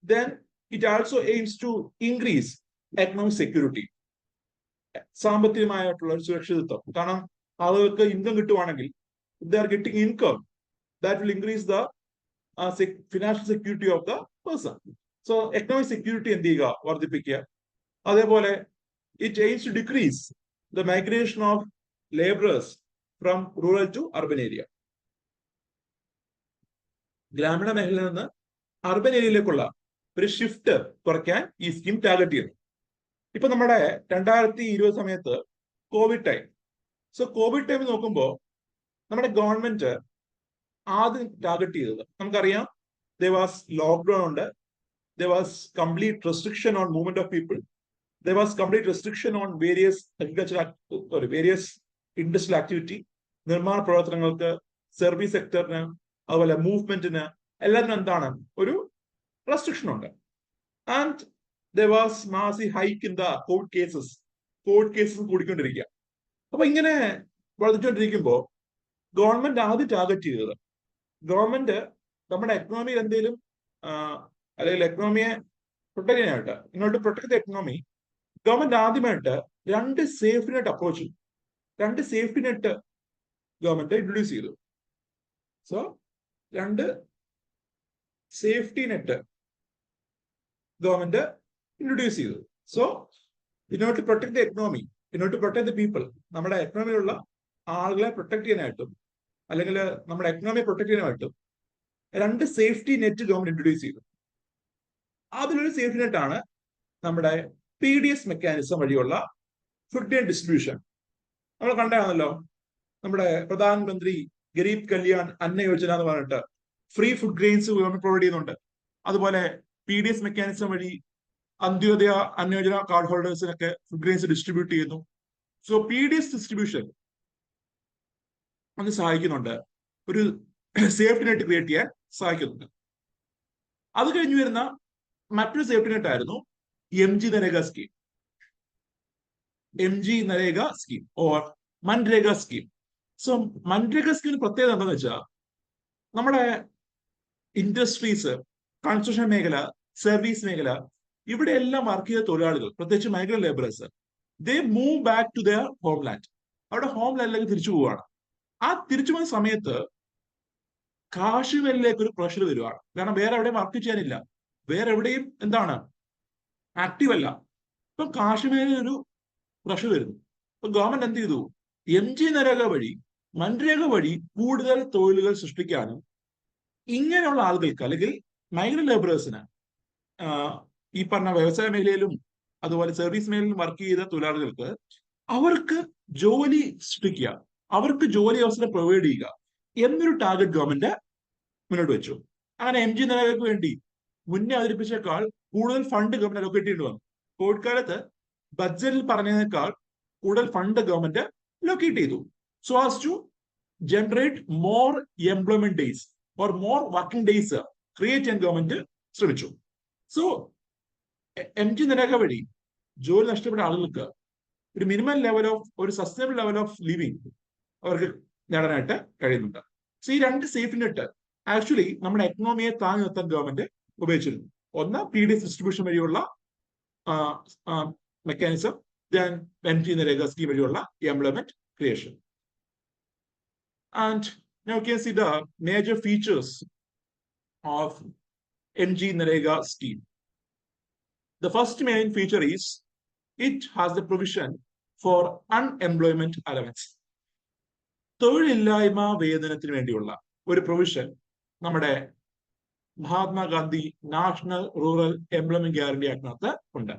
Then it also aims to increase economic security, സാമ്പത്തികമായിട്ടുള്ള ഒരു സുരക്ഷിതത്വം. കാരണം ആളുകൾക്ക് ഇൻകം കിട്ടുവാണെങ്കിൽ they are getting income that will increase the financial security of the person. So economic security എന്ത് ചെയ്യുക, വർദ്ധിപ്പിക്കുക. അതേപോലെ it aims to decrease the migration of labourers from rural to urban area. ഗ്രാമീണ മേഖലയിൽ നിന്ന് അർബൻ ഏരിയയിലേക്കുള്ള ഒരു shift കുറയ്ക്കാൻ ഈ സ്കീം ടാർഗറ്റ് ചെയ്യുന്നു. ഇപ്പൊ നമ്മുടെ 2020 സമയത്ത് Covid time. So Covid time നോക്കുമ്പോൾ നമ്മുടെ ഗവൺമെന്റ് ആദ്യം ടാർഗറ്റ് ചെയ്തത് നമുക്കറിയാം, there was ലോക്ക്ഡൌൺ ഉണ്ട്, there was complete restriction on movement of people, there was complete restriction on various various industrial activity, നിർമ്മാണ പ്രവർത്തനങ്ങൾക്ക്, സർവീസ് സെക്ടറിന്, അതുപോലെ മൂവ്മെന്റിന് എല്ലാത്തിനും എന്താണ് ഒരു റെസ്ട്രിക്ഷൻ ഉണ്ട്. And there was massive hike in the covid cases കൂടിക്കൊണ്ടിരിക്കുക. അപ്പൊ ഇങ്ങനെ വളർത്തിക്കൊണ്ടിരിക്കുമ്പോൾ ഗവൺമെന്റ് ആദ്യം ടാർഗറ്റ് ചെയ്തത്, ഗവൺമെന്റ് നമ്മുടെ എക്കണോമിയിൽ എന്തെങ്കിലും അല്ലെങ്കിൽ എക്കണോമിയെ പ്രൊട്ടക്ട് ചെയ്യാനായിട്ട്, ഇങ്ങോട്ട് പ്രൊട്ടക്ട് ദ എക്കണോമി, ഗവൺമെന്റ് ആദ്യമായിട്ട് 2 safety net approach, 2 safety net government introduce ചെയ്തു. So 2 safety net government introduce ചെയ്തു. So in order to protect the economy, in order to protect the people, നമ്മുടെ എക്കണോമിയിലുള്ള ആളുകളെ പ്രൊട്ടക്ട് ചെയ്യാനായിട്ടും അല്ലെങ്കിൽ നമ്മുടെ എക്കണോമിയെ പ്രൊട്ടക്ട് ചെയ്യാനായിട്ടും 2 സേഫ്റ്റി നെറ്റ് ഗവൺമെന്റ് ഇൻട്രൊഡ്യൂസ് ചെയ്തു. അതിലൊരു സേഫ്റ്റി നെറ്റ് ആണ് നമ്മുടെ PDS മെക്കാനിസം വഴിയുള്ള ഫുഡ് ഗ്രെയിൻ ഡിസ്ട്രിബ്യൂഷൻ. നമ്മൾ കണ്ടാണല്ലോ, നമ്മുടെ പ്രധാനമന്ത്രി ഗരീബ് കല്യാൺ അന്ന യോജന എന്ന് പറഞ്ഞിട്ട് free food grains government provide ചെയ്യുന്നുണ്ട്. അതുപോലെ PDS മെക്കാനിസം വഴി അന്ത്യോദയ അന്ന യോജന കാർഡ് ഹോൾഡേഴ്സിനൊക്കെ ഫുഡ് ഗ്രെയിൻസ് ഡിസ്ട്രിബ്യൂട്ട് ചെയ്യുന്നു. സോ PDS ഡിസ്ട്രിബ്യൂഷൻ അത് സഹായിക്കുന്നുണ്ട്, ഒരു സേഫ്റ്റി നെറ്റ് ക്രിയേറ്റ് ചെയ്യാൻ സഹായിക്കുന്നുണ്ട്. അത് കഴിഞ്ഞു വരുന്ന മറ്റൊരു സേഫ്റ്റി നെറ്റ് ആയിരുന്നു MG NREGA scheme, MG NREGA scheme or MNREGA scheme. So MNREGA സ്കീമിന് പ്രത്യേകത എന്താണെന്ന് വെച്ചാൽ, നമ്മുടെ ഇൻഡസ്ട്രീസ്, കൺസ്ട്രക്ഷൻ മേഖല, സർവീസ് മേഖല, ഇവിടെ എല്ലാം വർക്ക് ചെയ്ത തൊഴിലാളികൾ, പ്രത്യേകിച്ച് migrant labourers, they move back to their homeland. അവിടെ ഹോംലാൻഡിലേക്ക് തിരിച്ചു പോവുകയാണ്. ആ തിരിച്ചു പോകുന്ന സമയത്ത് കാശ്മീരിലേക്ക് ഒരു പ്രഷർ വരുവാണ്. കാരണം വേറെ എവിടെയും വർക്ക് ചെയ്യാനില്ല, വേറെ എവിടെയും എന്താണ് ആക്റ്റീവ് അല്ല. ഇപ്പൊ കാശ്മീരിൽ ഒരു പ്രഷർ വരുന്നു. അപ്പൊ ഗവൺമെന്റ് എന്ത് ചെയ്തു, MG നരേഗ വഴി, മൻരേഗ വഴി കൂടുതൽ തൊഴിലുകൾ സൃഷ്ടിക്കാനും ഇങ്ങനെയുള്ള ആളുകൾക്ക് അല്ലെങ്കിൽ മൈഗ്രന്റ് ലേബറേഴ്സിന്, ഈ പറഞ്ഞ വ്യവസായ മേഖലയിലും അതുപോലെ സർവീസ് മേഖലയിലും വർക്ക് ചെയ്ത തൊഴിലാളികൾക്ക് അവർക്ക് ജോലി സൃഷ്ടിക്കുക, അവർക്ക് ജോലി അവസരം പ്രൊവൈഡ് ചെയ്യുക എന്നൊരു ടാർഗറ്റ് ഗവൺമെന്റ് മുന്നോട്ട് വെച്ചു. അങ്ങനെ MG നരേഗയ്ക്ക് വേണ്ടി മുന്നേ അവതരിപ്പിച്ചേക്കാൾ കൂടുതൽ ഫണ്ട് ഗവൺമെന്റ് അലോക്കേറ്റ് ചെയ്യേണ്ടി വന്നു. കോവിഡ് കാലത്ത് ബഡ്ജറ്റിൽ പറഞ്ഞതിനേക്കാൾ കൂടുതൽ ഫണ്ട് ഗവൺമെന്റ് ലൊക്കേറ്റ് ചെയ്തു. So as to generate more employment days or more working days create ചെയ്യാൻ ഗവൺമെന്റ് ശ്രമിച്ചു. സോ MG നരേഗ വഴി ജോലി നഷ്ടപ്പെട്ട ആളുകൾക്ക് ഒരു മിനിമം ലെവൽ ഓഫ്, ഒരു സസ്റ്റൈനബിൾ ലെവൽ ഓഫ് ലിവിങ് അവർക്ക് നേടാനായിട്ട് കഴിയുന്നുണ്ട്. സോ ഈ 2 സേഫ്റ്റി നെറ്റ് ആക്ച്വലി നമ്മുടെ എക്കണോമിയെ താങ്ങി നിർത്താൻ ഗവൺമെന്റ് ഉപയോഗിച്ചിരുന്നു. ഒന്ന് PDS ഡിസ്ട്രിബ്യൂഷൻ വഴിയുള്ള mechanism, then MG NREGA scheme വഴിയുള്ള employment creation. And now you can see the major features of MG NREGA scheme. The first main feature is it has the provision for unemployment allowance. തൊഴിലില്ലായ്മ വേതനത്തിന് വേണ്ടിയുള്ള ഒരു provision നമ്മുടെ Mahatma Gandhi national rural employment guarantee ആക്ടിനകത്ത് ഉണ്ട്.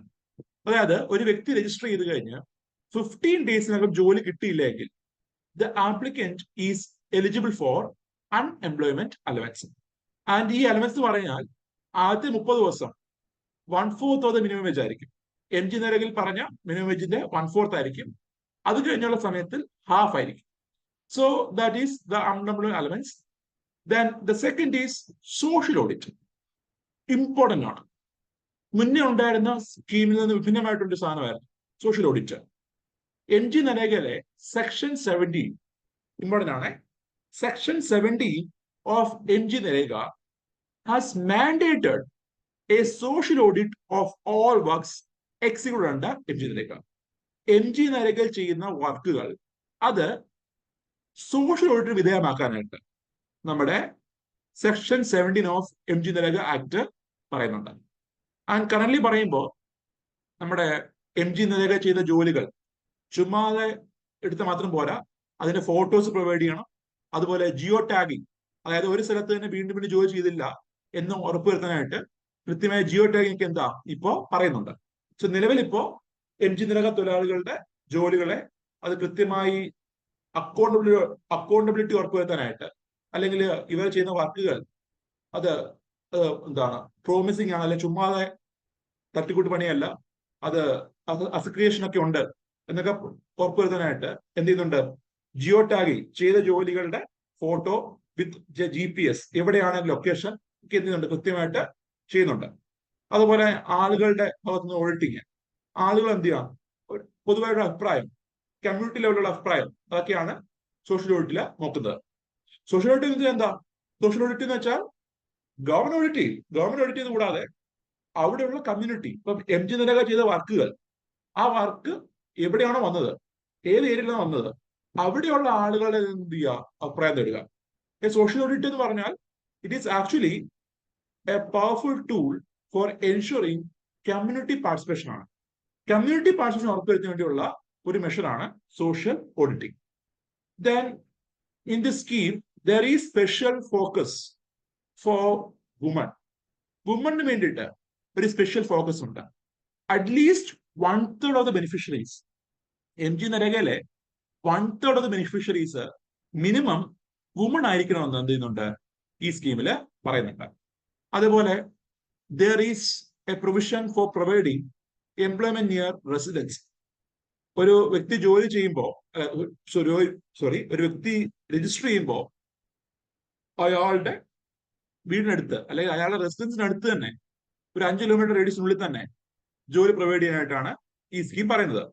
അതായത് ഒരു വ്യക്തി register ചെയ്ത് കഴിഞ്ഞ് 15 ഡേയ്സിനകം ജോലി കിട്ടിയില്ലെങ്കിൽ the applicant is eligible for unemployment allowance. And ഈ അലവൻസ് പറഞ്ഞാൽ ആദ്യത്തെ 30 ദിവസം 1/4 ഓഫ് ദ മിനിമം വേജ് ആയിരിക്കും. MG നരേഗയിൽ പറഞ്ഞ മിനിമം വേജിന്റെ 1/4 ആയിരിക്കും. അത് കഴിഞ്ഞുള്ള സമയത്തിൽ ഹാഫ് ആയിരിക്കും. So that is the unemployment allowance. Then the second is social audit. Important ആണ്. മുന്നേ ഉണ്ടായിരുന്ന സ്കീമിൽ നിന്ന് വിഭിന്നമായിട്ടൊരു സാധനമായിരുന്നു സോഷ്യൽ ഓഡിറ്റ്. MG നരേഗയിലെ സെക്ഷൻ 17 ഇമ്പോർട്ടന്റ് ആണ്. Section 17 of MG NREGA has mandated a social audit of all works executive under M G NREGA. M G NREGA ചെയ്യുന്ന വർക്കുകൾ അത് സോഷ്യൽ ഓഡിറ്റിന് വിധേയമാക്കാനായിട്ട് നമ്മുടെ section 17 of M G NREGA act പറയുന്നുണ്ട്. ആൻഡ് കറന്റ് പറയുമ്പോൾ നമ്മുടെ എം ജി നരേഗ ചെയ്ത ജോലികൾ ചുമ്മാതെ എടുത്ത് മാത്രം പോരാ, അതിന്റെ ഫോട്ടോസ് പ്രൊവൈഡ് ചെയ്യണം. അതുപോലെ ജിയോ ടാഗിങ്, അതായത് ഒരു സ്ഥലത്ത് തന്നെ വീണ്ടും വീണ്ടും ജോലി ചെയ്തില്ല എന്ന് ഉറപ്പുവരുത്താനായിട്ട് കൃത്യമായ ജിയോ ടാഗിങ് എന്താ ഇപ്പോ പറയുന്നുണ്ട്. സോ നിലവിൽ ഇപ്പോ എം ജി നരേഗ തൊഴിലാളികളുടെ ജോലികളെ അത് കൃത്യമായി അക്കൗണ്ടബിലിറ്റി ഉറപ്പുവരുത്താനായിട്ട്, അല്ലെങ്കിൽ ഇവർ ചെയ്യുന്ന വർക്കുകൾ അത് എന്താണ് പ്രോമിസിങ് ആണ്, അല്ലെങ്കിൽ ചുമ്മാതെ തട്ടിക്കൂട്ട് പണിയല്ല, അത് അസിക്രിയേഷൻ ഒക്കെ ഉണ്ട് എന്നൊക്കെ ഉറപ്പുവരുത്താനായിട്ട് എന്ത് ചെയ്യുന്നുണ്ട്, ജിയോ ടാഗിങ് ചെയ്ത ജോലികളുടെ ഫോട്ടോ വിത്ത് GPS എവിടെയാണ് ലൊക്കേഷൻ ഒക്കെ എന്ത് ചെയ്യുന്നുണ്ട്, കൃത്യമായിട്ട് ചെയ്യുന്നുണ്ട്. അതുപോലെ ആളുകളുടെ ഭാഗത്തുനിന്ന് ഓഡിറ്റിങ്, ആളുകൾ എന്ത് ചെയ്യാം, പൊതുവായിട്ടുള്ള അഭിപ്രായം, കമ്മ്യൂണിറ്റി ലെവലുള്ള അഭിപ്രായം, അതൊക്കെയാണ് സോഷ്യൽ ഓഡിറ്റിൽ നോക്കുന്നത്. സോഷ്യൽ ഓഡിറ്റ് എന്താ? സോഷ്യൽ ഓഡിറ്റ് എന്ന് വെച്ചാൽ ഗവൺമെന്റ് ഓഡിറ്റ് ചെയ്ത് കൂടാതെ അവിടെയുള്ള കമ്മ്യൂണിറ്റി, ഇപ്പം എം ജി നരേഗ ചെയ്ത വർക്കുകൾ, ആ വർക്ക് എവിടെയാണോ വന്നത്, ഏത് ഏരിയയിലാണ് വന്നത്, അവിടെയുള്ള ആളുകളെ എന്ത് ചെയ്യുക, അഭിപ്രായം തരിക. സോഷ്യൽ ഓഡിറ്റ് എന്ന് പറഞ്ഞാൽ it is actually a powerful tool for ensuring community participation ആണ്. കമ്മ്യൂണിറ്റി പാർട്ടിസിപ്പേഷൻ ഉറപ്പുവരുത്താൻ വേണ്ടിയുള്ള ഒരു മെഷറാണ് social auditing. Then in the scheme there is special focus for വുമന് വേണ്ടിയിട്ട് ഒരു സ്പെഷ്യൽ ഫോക്കസ് ഉണ്ട്. At least 1/3 of the beneficiaries, M G നരേഗയിലെ 1/3 of the beneficiaries minimum woman ആയിരിക്കണമെന്ന് എന്ത് ചെയ്യുന്നുണ്ട്, ഈ സ്കീമിൽ പറയുന്നുണ്ട്. അതുപോലെ there is a provision for providing employment near residence. ഒരു വ്യക്തി ജോലി ചെയ്യുമ്പോൾ, ഒരു വ്യക്തി രജിസ്റ്റർ ചെയ്യുമ്പോൾ അയാളുടെ വീടിനടുത്ത് അല്ലെങ്കിൽ അയാളുടെ റെസിഡൻസിനടുത്ത് തന്നെ ഒരു 5 കിലോമീറ്റർ റേഡിയസിനുള്ളിൽ തന്നെ ജോലി പ്രൊവൈഡ് ചെയ്യാനായിട്ടാണ് ഈ സ്കീം പറയുന്നത്.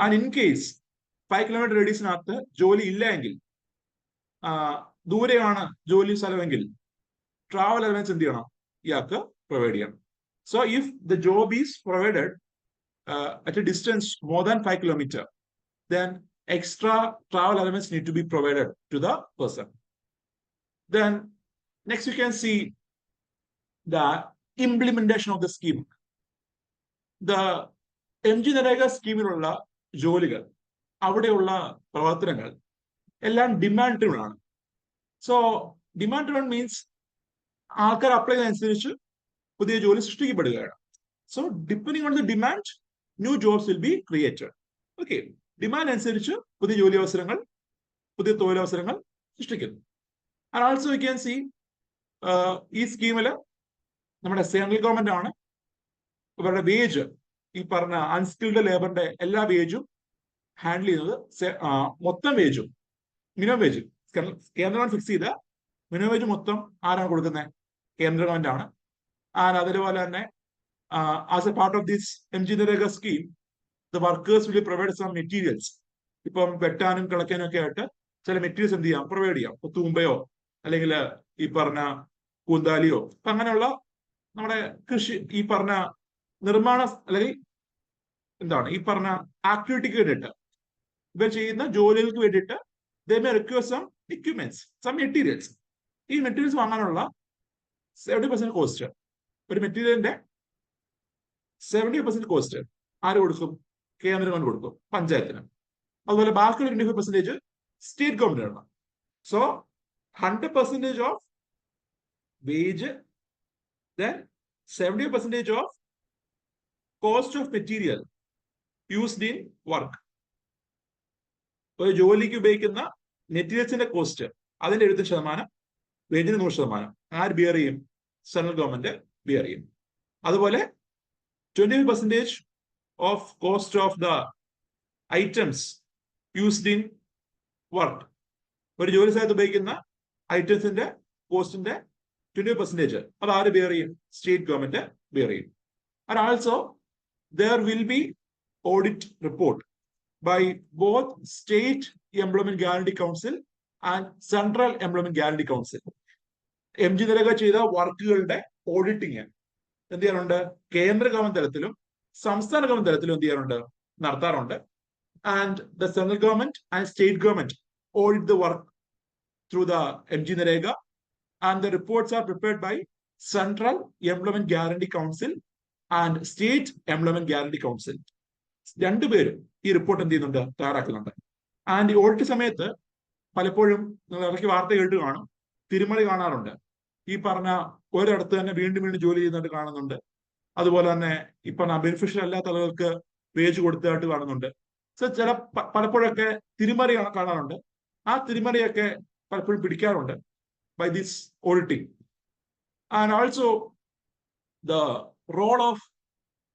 ആൻഡ് ഇൻ കേസ് 5 കിലോമീറ്റർ റേഡിയസിനകത്ത് ജോലി ഇല്ല എങ്കിൽ, ദൂരെയാണ് ജോലി സ്ഥലമെങ്കിൽ, ട്രാവൽ അലവൻസ് എന്ത് ചെയ്യണം, ഇയാൾക്ക് പ്രൊവൈഡ് ചെയ്യണം. So if the job is provided at A distance more than 5 kilometre, then extra travel elements need to be provided to the person. Then next you can see the implementation of the scheme. The MG Narega സ്കീമിലുള്ള ജോലികൾ, അവിടെയുള്ള പ്രവർത്തനങ്ങൾ എല്ലാം demand driven ആണ്. So demand driven means ആൾക്കാർ apply ചെയ്യുന്നതനുസരിച്ച് പുതിയ ജോലി സൃഷ്ടിക്കപ്പെടുകയാണ്. So depending on the demand, new jobs will be created. Okay, demand അനുസരിച്ച് പുതിയ ജോലി അവസരങ്ങൾ, പുതിയ തൊഴിലവസരങ്ങൾ സൃഷ്ടിക്കുന്നു. And also you can see ഈ സ്കീമിൽ നമ്മുടെ സെൻട്രൽ ഗവൺമെന്റ് ആണ് ഇവരുടെ വേജ്, ഈ പറഞ്ഞ അൺസ്കിൽഡ് ലേബറിന്റെ എല്ലാ വേജും ഹാൻഡിൽ ചെയ്യുന്നത്. മൊത്തം വേജും മിനിമം വേജ് കേന്ദ്ര ഗവൺമെന്റ് ഫിക്സ് ചെയ്ത മിനിമം വേജ് മൊത്തം ആരാണ് കൊടുക്കുന്നത്? കേന്ദ്ര ഗവൺമെന്റ് ആണ്. ആൻഡ് അതേപോലെ തന്നെ as A part of this MG Narega scheme, the workers will provide some materials. ഇപ്പം വെട്ടാനും കിളയ്ക്കാനും ഒക്കെ ആയിട്ട് ചില മെറ്റീരിയൽസ് എന്ത് ചെയ്യാം, പ്രൊവൈഡ് ചെയ്യാം. തൂമ്പയോ അല്ലെങ്കിൽ ഈ പറഞ്ഞ കൂന്താലിയോ, അപ്പൊ അങ്ങനെയുള്ള നമ്മുടെ കൃഷി, ഈ പറഞ്ഞ നിർമ്മാണ അല്ലെങ്കിൽ എന്താണ് ഈ പറഞ്ഞ ആക്ടിവിറ്റിക്ക് വേണ്ടിയിട്ട്, ഇവർ ചെയ്യുന്ന ജോലികൾക്ക് വേണ്ടിയിട്ട് they may require some equipments, some materials. ഈ മെറ്റീരിയൽസ് വാങ്ങാനുള്ള 70% കോസ്റ്റ്, ഒരു മെറ്റീരിയലിന്റെ 70% കോസ്റ്റ് ആര് കൊടുക്കും? കേന്ദ്ര ഗവൺമെന്റ് കൊടുക്കും, പഞ്ചായത്തിന്. അതുപോലെ ബാക്കിയുള്ള 25% സ്റ്റേറ്റ് ഗവൺമെന്റ് ആണ്. So 100% of wage, then 70% of cost of material used in work. ഒരു ജോലിക്ക് ഉപയോഗിക്കുന്ന മെറ്റീരിയൽസിന്റെ കോസ്റ്റ്, അതിന്റെ 70%, വേജിന് 100% ആര് ബിയർ ചെയ്യും? സെൻട്രൽ ഗവൺമെന്റ് ബിയർ ചെയ്യും. അതുപോലെ 25% of cost of the items used in work. ഒരു ജോലി സ്ഥലത്ത് ഉപയോഗിക്കുന്ന ഐറ്റംസിന്റെ കോസ്റ്റിന്റെ 20% അത് ആര് ബിയർ ചെയ്യും? സ്റ്റേറ്റ് ഗവൺമെന്റ് ബിയർ ചെയ്യും. And also there will be audit report by both State Employment Guarantee Council and Central Employment Guarantee Council. MG Narega ചെയ്ത വർക്കുകളുടെ auditing എന്ത് ചെയ്യാറുണ്ട്? കേന്ദ്ര ഗവൺമെന്റ് തലത്തിലും സംസ്ഥാന ഗവൺമെന്റ് തലത്തിലും എന്ത് ചെയ്യാറുണ്ട്, നടത്താറുണ്ട്. And the central government and state government audit the work through the MG Narega, and the reports are prepared by Central Employment Guarantee Council and State Employment Guarantee Council. രണ്ടുപേരും ഈ report എന്ത് ചെയ്യുന്നുണ്ട്, തയ്യാറാക്കുന്നുണ്ട്. And ഈ audit സമയത്ത് പലപ്പോഴും നിങ്ങൾ ഇടയ്ക്ക് വാർത്ത കേട്ട് കാണും, തിരിമറി കാണാറുണ്ട്. ഈ പറഞ്ഞ ഒരിടത്ത് തന്നെ വീണ്ടും വീണ്ടും ജോലി ചെയ്യുന്നതായിട്ട് കാണുന്നുണ്ട്. അതുപോലെ തന്നെ ഈ പറഞ്ഞ ബെനിഫിഷ്യൽ അല്ലാത്ത ആളുകൾക്ക് വേജ് കൊടുത്തതായിട്ട് കാണുന്നുണ്ട്. സോ ചില പലപ്പോഴൊക്കെ തിരിമറി കാണാറുണ്ട്. ആ തിരിമറിയൊക്കെ പലപ്പോഴും പിടിക്കാറുണ്ട് by this auditing. And also the role of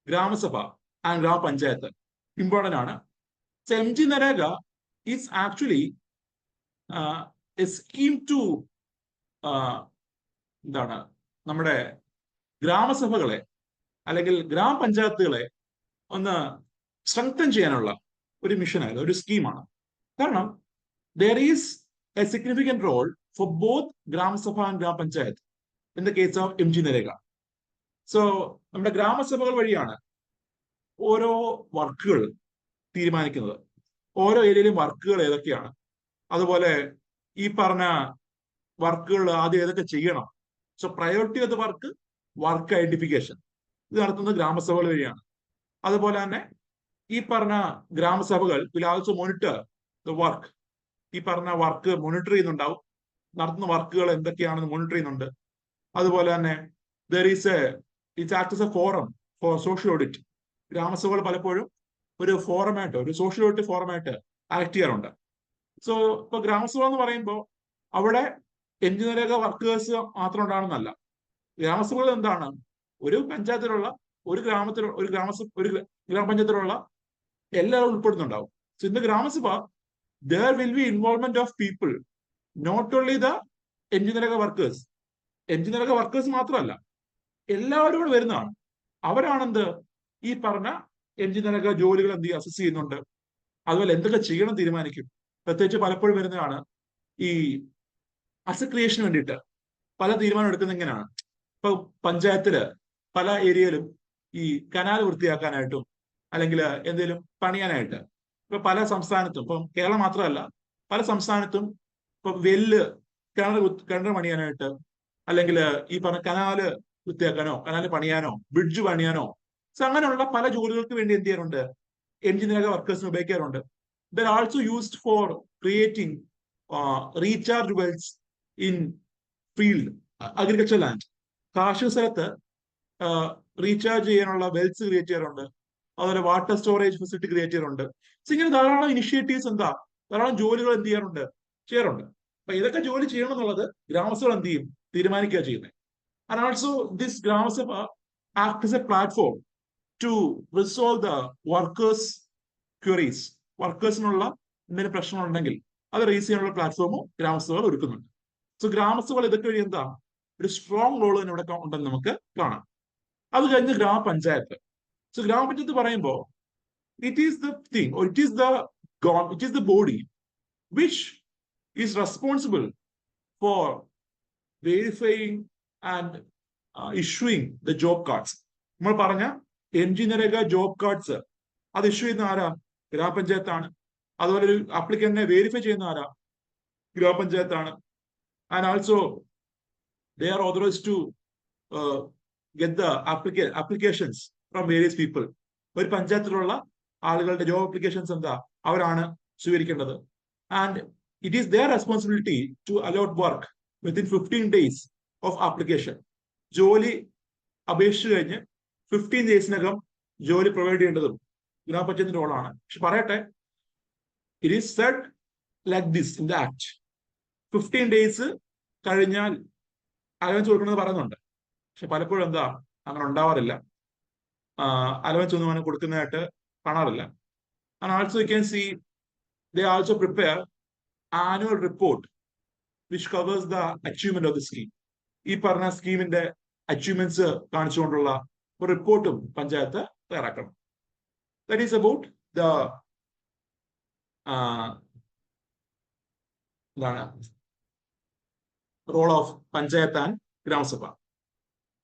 Gram Sabha and Gram Panchayat important ആണ്. So MG Narega is actually a scheme to എന്താണ് നമ്മുടെ ഗ്രാമസഭകളെ അല്ലെങ്കിൽ ഗ്രാമപഞ്ചായത്തുകളെ ഒന്ന് സ്ട്രെങ്തൻ ചെയ്യാനുള്ള ഒരു മിഷനാണ്, ഒരു സ്കീമാണ്. കാരണം there is a significant role for both Gram Sabha and Gram Panchayat in the case of MG Narega. So നമ്മുടെ ഗ്രാമസഭകൾ വഴിയാണ് ഓരോ വർക്കുകൾ തീരുമാനിക്കുന്നത്, ഓരോ ഏരിയയിലും വർക്കുകൾ ഏതൊക്കെയാണ്, അതുപോലെ ഈ പറഞ്ഞ വർക്കുകൾ ആദ്യം ഏതൊക്കെ ചെയ്യണം. So priority of the work identification ഇത് നടത്തുന്നത് ഗ്രാമസഭകൾ വഴിയാണ്. അതുപോലെ തന്നെ ഈ പറഞ്ഞ ഗ്രാമസഭകൾ will also monitor the work. ഈ പറഞ്ഞ വർക്ക് മോണിറ്റർ ചെയ്യുന്നുണ്ടാവും, നടത്തുന്ന വർക്കുകൾ എന്തൊക്കെയാണെന്ന് മോണിറ്റർ ചെയ്യുന്നുണ്ട്. അതുപോലെ തന്നെ it's act S A forum four social audit. ഗ്രാമസഭകൾ പലപ്പോഴും ഒരു ഫോറമായിട്ട്, ഒരു സോഷ്യൽ ഓഡിറ്റ് ഫോറമായിട്ട് ആക്ട് ചെയ്യാറുണ്ട്. സോ ഇപ്പൊ ഗ്രാമസഭ എന്ന് പറയുമ്പോൾ അവിടെ എഞ്ചിനീയറിംഗ് വർക്കേഴ്സ് മാത്രം ഉണ്ടാകുന്നല്ല. ഗ്രാമസഭകൾ എന്താണ്, ഒരു പഞ്ചായത്തിലുള്ള ഒരു ഗ്രാമപഞ്ചായത്തിലുള്ള എല്ലാവരും ഉൾപ്പെടുന്നുണ്ടാവും. സോ ഇന്ന് ഗ്രാമസഭ there will be involvement of people, not only the engineering workers. engineering workers മാത്രമല്ല, എല്ലാവരും കൂടെ വരുന്നതാണ്. അവരാണെന്ത് ഈ പറഞ്ഞ എഞ്ചിനീയറിംഗ് ജോലികൾ എന്ത് അസസ് ചെയ്യുന്നുണ്ട്, അതുപോലെ എന്തൊക്കെ ചെയ്യണം തീരുമാനിക്കും. പ്രത്യേകിച്ച് പലപ്പോഴും വരുന്നതാണ് ഈ അസറ്റ് ക്രിയേഷന് വേണ്ടിയിട്ട് പല തീരുമാനം എടുക്കുന്നത് എങ്ങനെയാണ്. ഇപ്പൊ പഞ്ചായത്തില് പല ഏരിയയിലും ഈ കനാൽ വൃത്തിയാക്കാനായിട്ടും അല്ലെങ്കിൽ എന്തെങ്കിലും പണിയാനായിട്ട് ഇപ്പൊ പല സംസ്ഥാനത്തും, ഇപ്പം കേരളം മാത്രമല്ല പല സംസ്ഥാനത്തും ഇപ്പൊ കിണർ പണിയാനായിട്ട് അല്ലെങ്കിൽ ഈ പറഞ്ഞ കനാല് വൃത്തിയാക്കാനോ കനാല് പണിയാനോ ബ്രിഡ്ജ് പണിയാനോ, സോ അങ്ങനെയുള്ള പല ജോലികൾക്ക് വേണ്ടി എന്ത് ചെയ്യാറുണ്ട്, എഞ്ചിനീയറിംഗ് വർക്കേഴ്സിന് ഉപയോഗിക്കാറുണ്ട്. There also used for creating recharge Wells in field agriculture land. കാർഷിക സ്ഥലത്ത് റീചാർജ് ചെയ്യാനുള്ള വെൽസ് ക്രിയേറ്റ് ചെയ്യാറുണ്ട്. അതുപോലെ വാട്ടർ സ്റ്റോറേജ് ഫെസിലിറ്റി ക്രിയേറ്റ് ചെയ്യാറുണ്ട്. സോ ഇങ്ങനെ ധാരാളം ഇനിഷ്യേറ്റീവ്സ് ധാരാളം ജോലികൾ എന്ത് ചെയ്യാറുണ്ട്. അപ്പൊ ഇതൊക്കെ ജോലി ചെയ്യണം എന്നുള്ളത് ഗ്രാമസഭ എന്ത് ചെയ്യും, തീരുമാനിക്കുക ചെയ്യുന്നത്. And also this grama sabha act S A platform to resolve the workers queries. വർക്കേഴ്സിനുള്ള എന്തെങ്കിലും പ്രശ്നങ്ങളുണ്ടെങ്കിൽ അത് റേസ് ചെയ്യാനുള്ള പ്ലാറ്റ്ഫോമും ഗ്രാമസഭകൾ ഒരുക്കുന്നുണ്ട്. സോ ഗ്രാമസഭകൾ ഇതൊക്കെ വഴി ഒരു സ്ട്രോങ് റോൾ തന്നെ ഇവിടെ ഉണ്ടെന്ന് നമുക്ക് കാണാം. അത് കഴിഞ്ഞ് ഗ്രാമപഞ്ചായത്ത്. സോ ഗ്രാമപഞ്ചായത്ത് പറയുമ്പോൾ it is the thing, or it is the body which is responsible for verifying and issuing the job cards. നമ്മൾ പറഞ്ഞ എഞ്ചിനീയറിംഗ് ജോബ് കാർഡ്സ് അത് ഇഷ്യൂ ചെയ്യുന്ന ആരാ, ഗ്രാമപഞ്ചായത്താണ്. അതുപോലെ ഒരു ആപ്ലിക്കന്റിനെ വെരിഫൈ ചെയ്യുന്ന ആരാ, ഗ്രാമപഞ്ചായത്താണ്. And also they are authorized to get the applications from various people. ഒരു പഞ്ചായത്തിലുള്ള ആളുകളുടെ ജോബ് അപ്ലിക്കേഷൻസ് അവരാണ് സ്വീകരിക്കേണ്ടത്. And it is their responsibility to allot work within 15 days of application. ജോലി അപേക്ഷിച്ചു കഴിഞ്ഞ് 15 daysനകം ജോലി പ്രൊവൈഡ് ചെയ്യേണ്ടതും ഗ്രാമപഞ്ചായത്തിന്റെ റോളാണ്. പക്ഷെ പറയട്ടെ, it is said like this in the act. 15 days കഴിഞ്ഞാൽ അലവൻസ് കൊടുക്കണമെന്ന് പറയുന്നുണ്ട്. പക്ഷെ പലപ്പോഴും അങ്ങനെ ഉണ്ടാവാറില്ല. അലവൻസ് ഒന്നും അങ്ങനെ കൊടുക്കുന്നതായിട്ട് കാണാറില്ല. And also you can see they also prepare annual report which covers the achievement of the scheme. ഈ പറഞ്ഞ സ്കീമിന്റെ അച്ചീവ്മെന്റ്സ് കാണിച്ചുകൊണ്ടുള്ള ഒരു റിപ്പോർട്ടും പഞ്ചായത്ത് തയ്യാറാക്കണം. That is about the role of panchayat and Gram Sabha.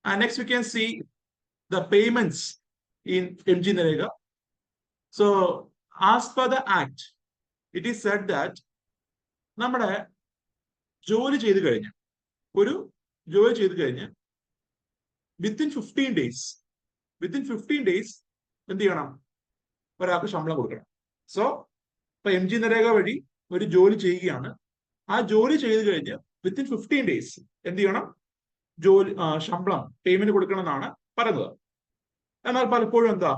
And next we can see the payments in MG Narega. So, as per the act, it is said that നമ്മുടെ ജോലി ചെയ്ത് കഴിഞ്ഞ് within 15 days എന്ത് ചെയ്യണം, ഒരാൾക്ക് ശമ്പളം കൊടുക്കണം. സോ ഇപ്പൊ MG നരേഗ വഴി ഒരു ജോലി ചെയ്യുകയാണ്. ആ ജോലി ചെയ്ത് കഴിഞ്ഞ് വിത്തിൻ 15 ഡേയ്സ് എന്ത് ചെയ്യണം, ശമ്പളം പേയ്മെന്റ് കൊടുക്കണം എന്നാണ് പറയുന്നത്. എന്നാൽ പലപ്പോഴും എന്താ,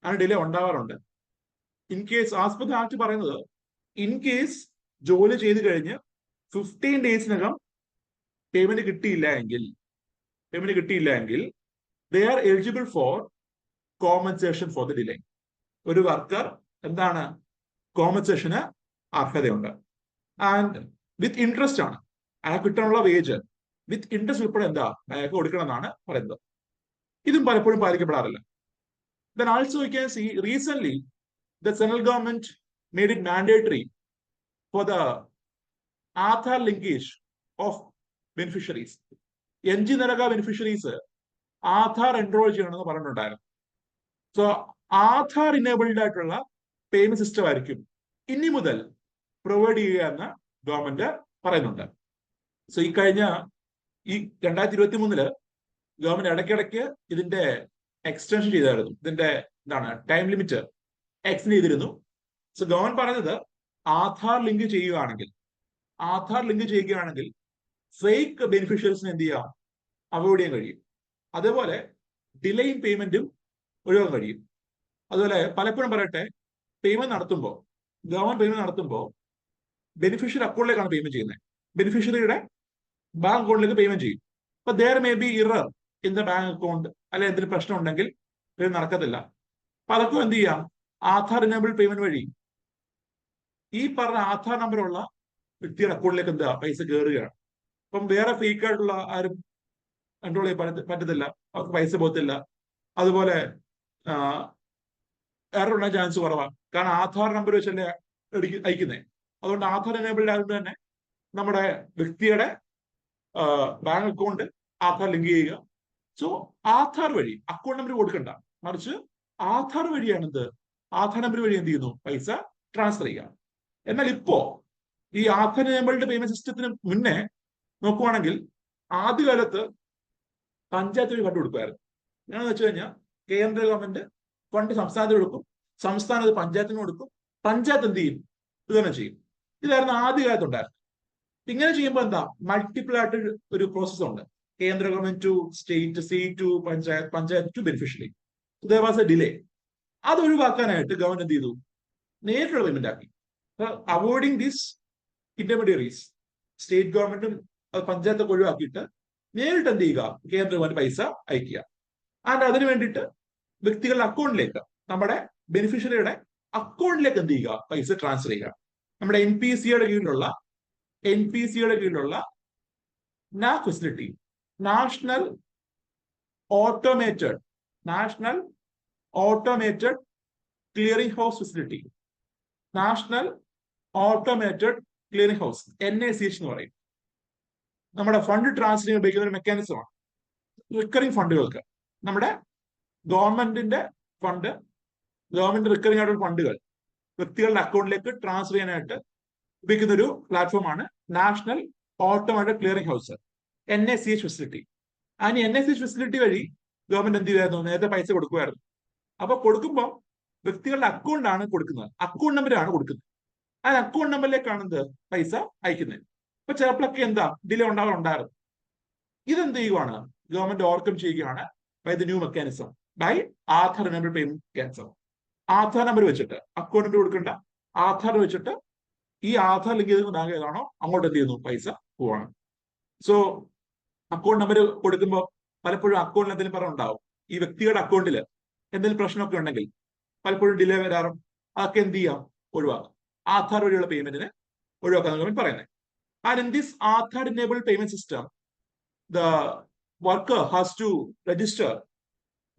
അതിന് ഡിലേ ഉണ്ടാവാറുണ്ട്. In case as per the act പറയുന്നത്, ഇൻ കേസ് ജോലി ചെയ്ത് കഴിഞ്ഞ് 15 ഡേയ്സിനകം പേയ്മെന്റ് കിട്ടിയില്ല എങ്കിൽ they are eligible for compensation for the delay. ഒരു വർക്കർ എന്താണ്, കോമ്പൻസേഷന് അർഹതയുണ്ട്. ആൻഡ് വിത്ത് ഇൻട്രസ്റ്റ് ആണ് അയാൾക്ക് കിട്ടാനുള്ള വേജ്, വിത്ത് ഇൻട്രസ്റ്റ് ഉൾപ്പെടെ എന്താ അയാൾക്ക് കൊടുക്കണം എന്നാണ് പറയുന്നത്. ഇതും പലപ്പോഴും പാലിക്കപ്പെടാറില്ല. Then also you can see recently the central government made it mandatory for the Aadhaar linkage of beneficiaries. MG Narega beneficiaries Aadhaar enrol ചെയ്യണമെന്ന് പറഞ്ഞിട്ടുണ്ടായിരുന്നു. സോ ആധാർ ഇനേബിൾഡ് ആയിട്ടുള്ള പേയ്മെന്റ് സിസ്റ്റം ആയിരിക്കും ഇനി മുതൽ പ്രൊവൈഡ് ചെയ്യുക എന്ന് ഗവൺമെന്റ് പറയുന്നുണ്ട്. സോ ഈ 2023 ഗവൺമെന്റ് ഇടയ്ക്കിടയ്ക്ക് ഇതിന്റെ എക്സ്റ്റൻഷൻ ചെയ്തായിരുന്നു. ഇതിന്റെ ടൈം ലിമിറ്റ് എക്സ്റ്റെൻഡ് ചെയ്തിരുന്നു. സോ ഗവൺമെന്റ് പറഞ്ഞത് ആധാർ ലിങ്ക് ചെയ്യുകയാണെങ്കിൽ ഫേക്ക് ബെനിഫിഷ്യറീസിന് എന്ത് ചെയ്യാം, അവോയ്ഡ് ചെയ്യാൻ കഴിയും. അതേപോലെ ഡിലേ ഇൻ പേയ്മെന്റും ഒഴിവാക്കാൻ കഴിയും. അതുപോലെ പലപ്പോഴും പറയട്ടെ, പേയ്മെന്റ് നടത്തുമ്പോൾ ബെനിഫിഷ്യറി അക്കൗണ്ടിലേക്കാണ് പേയ്മെന്റ് ചെയ്യുന്നത്. ബെനിഫിഷ്യറിയുടെ ബാങ്ക് അക്കൗണ്ടിലേക്ക് പേയ്മെന്റ് ചെയ്യും. അപ്പൊ there may be error in the bank account, അല്ലെങ്കിൽ എന്തെങ്കിലും പ്രശ്നം ഉണ്ടെങ്കിൽ ഇത് നടക്കത്തില്ല. പലർക്കും എന്ത് ചെയ്യാം, ആധാർ എനേബിൾഡ് പേയ്മെന്റ് വഴി ഈ പറഞ്ഞ ആധാർ നമ്പറുള്ള വ്യക്തിയുടെ അക്കൗണ്ടിലേക്ക് എന്താ പൈസ കയറുകയാണ്. അപ്പം വേറെ ഫേക്ക് ആയിട്ടുള്ള ആരും കൺട്രോൾ ചെയ്യാൻ പറ്റത്തില്ല, അവർക്ക് പൈസ പോകത്തില്ല. അതുപോലെ എറർ ഉണ്ടാകാൻ ചാൻസ് കുറവാണ്. കാരണം ആധാർ നമ്പർ വെച്ചല്ലേ അയക്കുന്നേ. അതുകൊണ്ട് ആധാർ എനേബിൾഡ് ആയതുകൊണ്ട് തന്നെ നമ്മുടെ വ്യക്തിയുടെ ബാങ്ക് അക്കൗണ്ട് ആധാർ ലിങ്ക് ചെയ്യുക. സോ ആധാർ വഴി അക്കൗണ്ട് നമ്പർ കൊടുക്കണ്ട, മറിച്ച് ആധാർ നമ്പർ വഴി എന്ത് ചെയ്യുന്നു, പൈസ ട്രാൻസ്ഫർ ചെയ്യുക. എന്നാൽ ഇപ്പോ ഈ ആധാർ എനേബിൾഡ് പേയ്മെന്റ് സിസ്റ്റത്തിന് മുന്നേ നോക്കുവാണെങ്കിൽ ആദ്യകാലത്ത് പഞ്ചായത്ത് വഴി ഫണ്ട് കൊടുക്കുമായിരുന്നു. എന്താണെന്ന് വെച്ച് കഴിഞ്ഞാൽ കേന്ദ്ര ഗവൺമെന്റ് ഫണ്ട് സംസ്ഥാനത്തിന് കൊടുക്കും, സംസ്ഥാനത്ത് പഞ്ചായത്തിന് കൊടുക്കും, പഞ്ചായത്ത് എന്ത് ചെയ്യും, വിതരണം ചെയ്യും. ഇതായിരുന്നു ആദ്യകാലത്ത് ഉണ്ടായിരുന്നത്. ഇങ്ങനെ ചെയ്യുമ്പോൾ എന്താ, മൾട്ടിപ്പിൾ ആയിട്ട് ഒരു പ്രോസസ് ഉണ്ട്. കേന്ദ്ര government to state, state to panchayat, panchayat to beneficiary. There was a delay. അത് ഒഴിവാക്കാനായിട്ട് ഗവൺമെന്റ് എന്ത് ചെയ്തു, നേരിട്ടുള്ള പേയ്മെന്റ് ആക്കി. അവോയ്ഡിങ് ദീസ് ഇന്റർമീഡിയറീസ്, സ്റ്റേറ്റ് ഗവൺമെന്റും പഞ്ചായത്തൊക്കെ ഒഴിവാക്കിയിട്ട് നേരിട്ട് എന്ത് ചെയ്യുക, കേന്ദ്ര ഗവൺമെന്റ് പൈസ അയക്കുക. ആൻഡ് അതിന് വേണ്ടിയിട്ട് വ്യക്തികളുടെ അക്കൗണ്ടിലേക്ക്, നമ്മുടെ ബെനിഫിഷ്യറിയുടെ അക്കൗണ്ടിലേക്ക് എന്ത് ചെയ്യുക, പൈസ ട്രാൻസ്ഫർ ചെയ്യുക. നമ്മുടെ NPCയുടെ കീഴിലുള്ള NAF facility, national automated clearing house facility, NACH എന്ന് പറയും. നമ്മുടെ ഫണ്ട് ട്രാൻസ്ഫർ ചെയ്യാൻ ഉപയോഗിക്കുന്ന ഒരു മെക്കാനിസമാണ്. റിക്കറിംഗ് ഫണ്ടുകൾക്ക് നമ്മുടെ ഗവൺമെന്റ് റിക്കറിംഗ് ആയിട്ടുള്ള ഫണ്ടുകൾ വ്യക്തികളുടെ അക്കൗണ്ടിലേക്ക് ട്രാൻസ്ഫർ ചെയ്യാനായിട്ട് ഉപയോഗിക്കുന്ന ഒരു പ്ലാറ്റ്ഫോമാണ് national automated clearing house, NACH facility. അതിന് NACH ഫെസിലിറ്റി വഴി ഗവൺമെന്റ് എന്ത് ചെയ്യുമായിരുന്നു, നേരത്തെ പൈസ കൊടുക്കുമായിരുന്നു. അപ്പൊ കൊടുക്കുമ്പോൾ വ്യക്തികളുടെ അക്കൗണ്ടാണ് കൊടുക്കുന്നത്, അക്കൗണ്ട് നമ്പറാണ് കൊടുക്കുന്നത്. ആ അക്കൗണ്ട് നമ്പറിലേക്കാണ് എന്ത് പൈസ അയക്കുന്നത്. ഇപ്പൊ ചിലപ്പോഴൊക്കെ എന്താ ഡിലേ ഉണ്ടായിരുന്നു. ഇതെന്ത് ചെയ്യുവാണ്, ഗവൺമെന്റ് ഓവർകം ചെയ്യുകയാണ് by the new mechanism, by Aadhaar enabled payment mechanism. Aadhaar number വെച്ചിട്ട്, അക്കൗണ്ട് നമ്പർ കൊടുക്കേണ്ട, ആധാർ വെച്ചിട്ട് ഈ ആധാർ ലിങ്ക് ചെയ്ത ബാങ്ക് ഏതാണോ അങ്ങോട്ട് എന്ത് ചെയ്യുന്നു, പൈസ പോവാണ്. സോ അക്കൗണ്ട് നമ്പർ കൊടുക്കുമ്പോൾ പലപ്പോഴും അക്കൗണ്ടിൽ എന്തെങ്കിലും പറഞ്ഞ ഉണ്ടാവും. ഈ വ്യക്തിയുടെ അക്കൗണ്ടിൽ എന്തെങ്കിലും പ്രശ്നമൊക്കെ ഉണ്ടെങ്കിൽ പലപ്പോഴും ഡിലേ വരാറും. അതൊക്കെ എന്ത് ചെയ്യാം, ഒഴിവാക്കാം. ആധാർ വഴിയുള്ള പേയ്മെന്റിന് ഒഴിവാക്കാൻ ഗവൺമെന്റ് പറയുന്നത്. And in this Aadhaar-enabled payment system, the worker has to register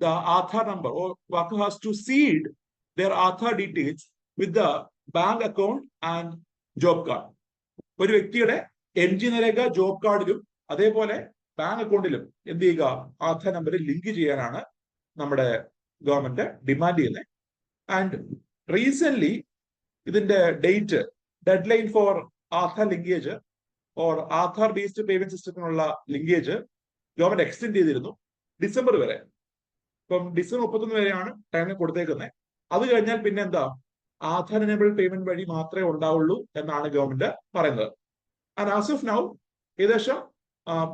the Aadhaar number, or worker has to seed their Aadhaar details with the bank account and job card. ഒരു വ്യക്തിയുടെ MG നരേഗ job കാർഡിലും അതേപോലെ bank അക്കൗണ്ടിലും എന്ത് ചെയ്യുക, Aadhaar number link ചെയ്യാനാണ് നമ്മുടെ government demand ചെയ്യുന്നത്. And recent ഇതിന്റെ date, deadline for Aadhaar linkage or Aadhaar based payment സിസ്റ്റത്തിനുള്ള ലിങ്കേജ് ഗവൺമെന്റ് എക്സ്റ്റെൻഡ് ചെയ്തിരുന്നു ഡിസംബർ വരെ. ഇപ്പം ഡിസംബർ 31 വരെയാണ് ടൈം കൊടുത്തേക്കുന്നത്. അത് കഴിഞ്ഞാൽ പിന്നെ എന്താ, ആധാർ എനേബിൾ പേയ്മെന്റ് വഴി മാത്രമേ ഉണ്ടാവുള്ളൂ എന്നാണ് ഗവൺമെന്റ് പറയുന്നത്. ആൻഡ് ആസ് ഓഫ് നൗ ഏകദേശം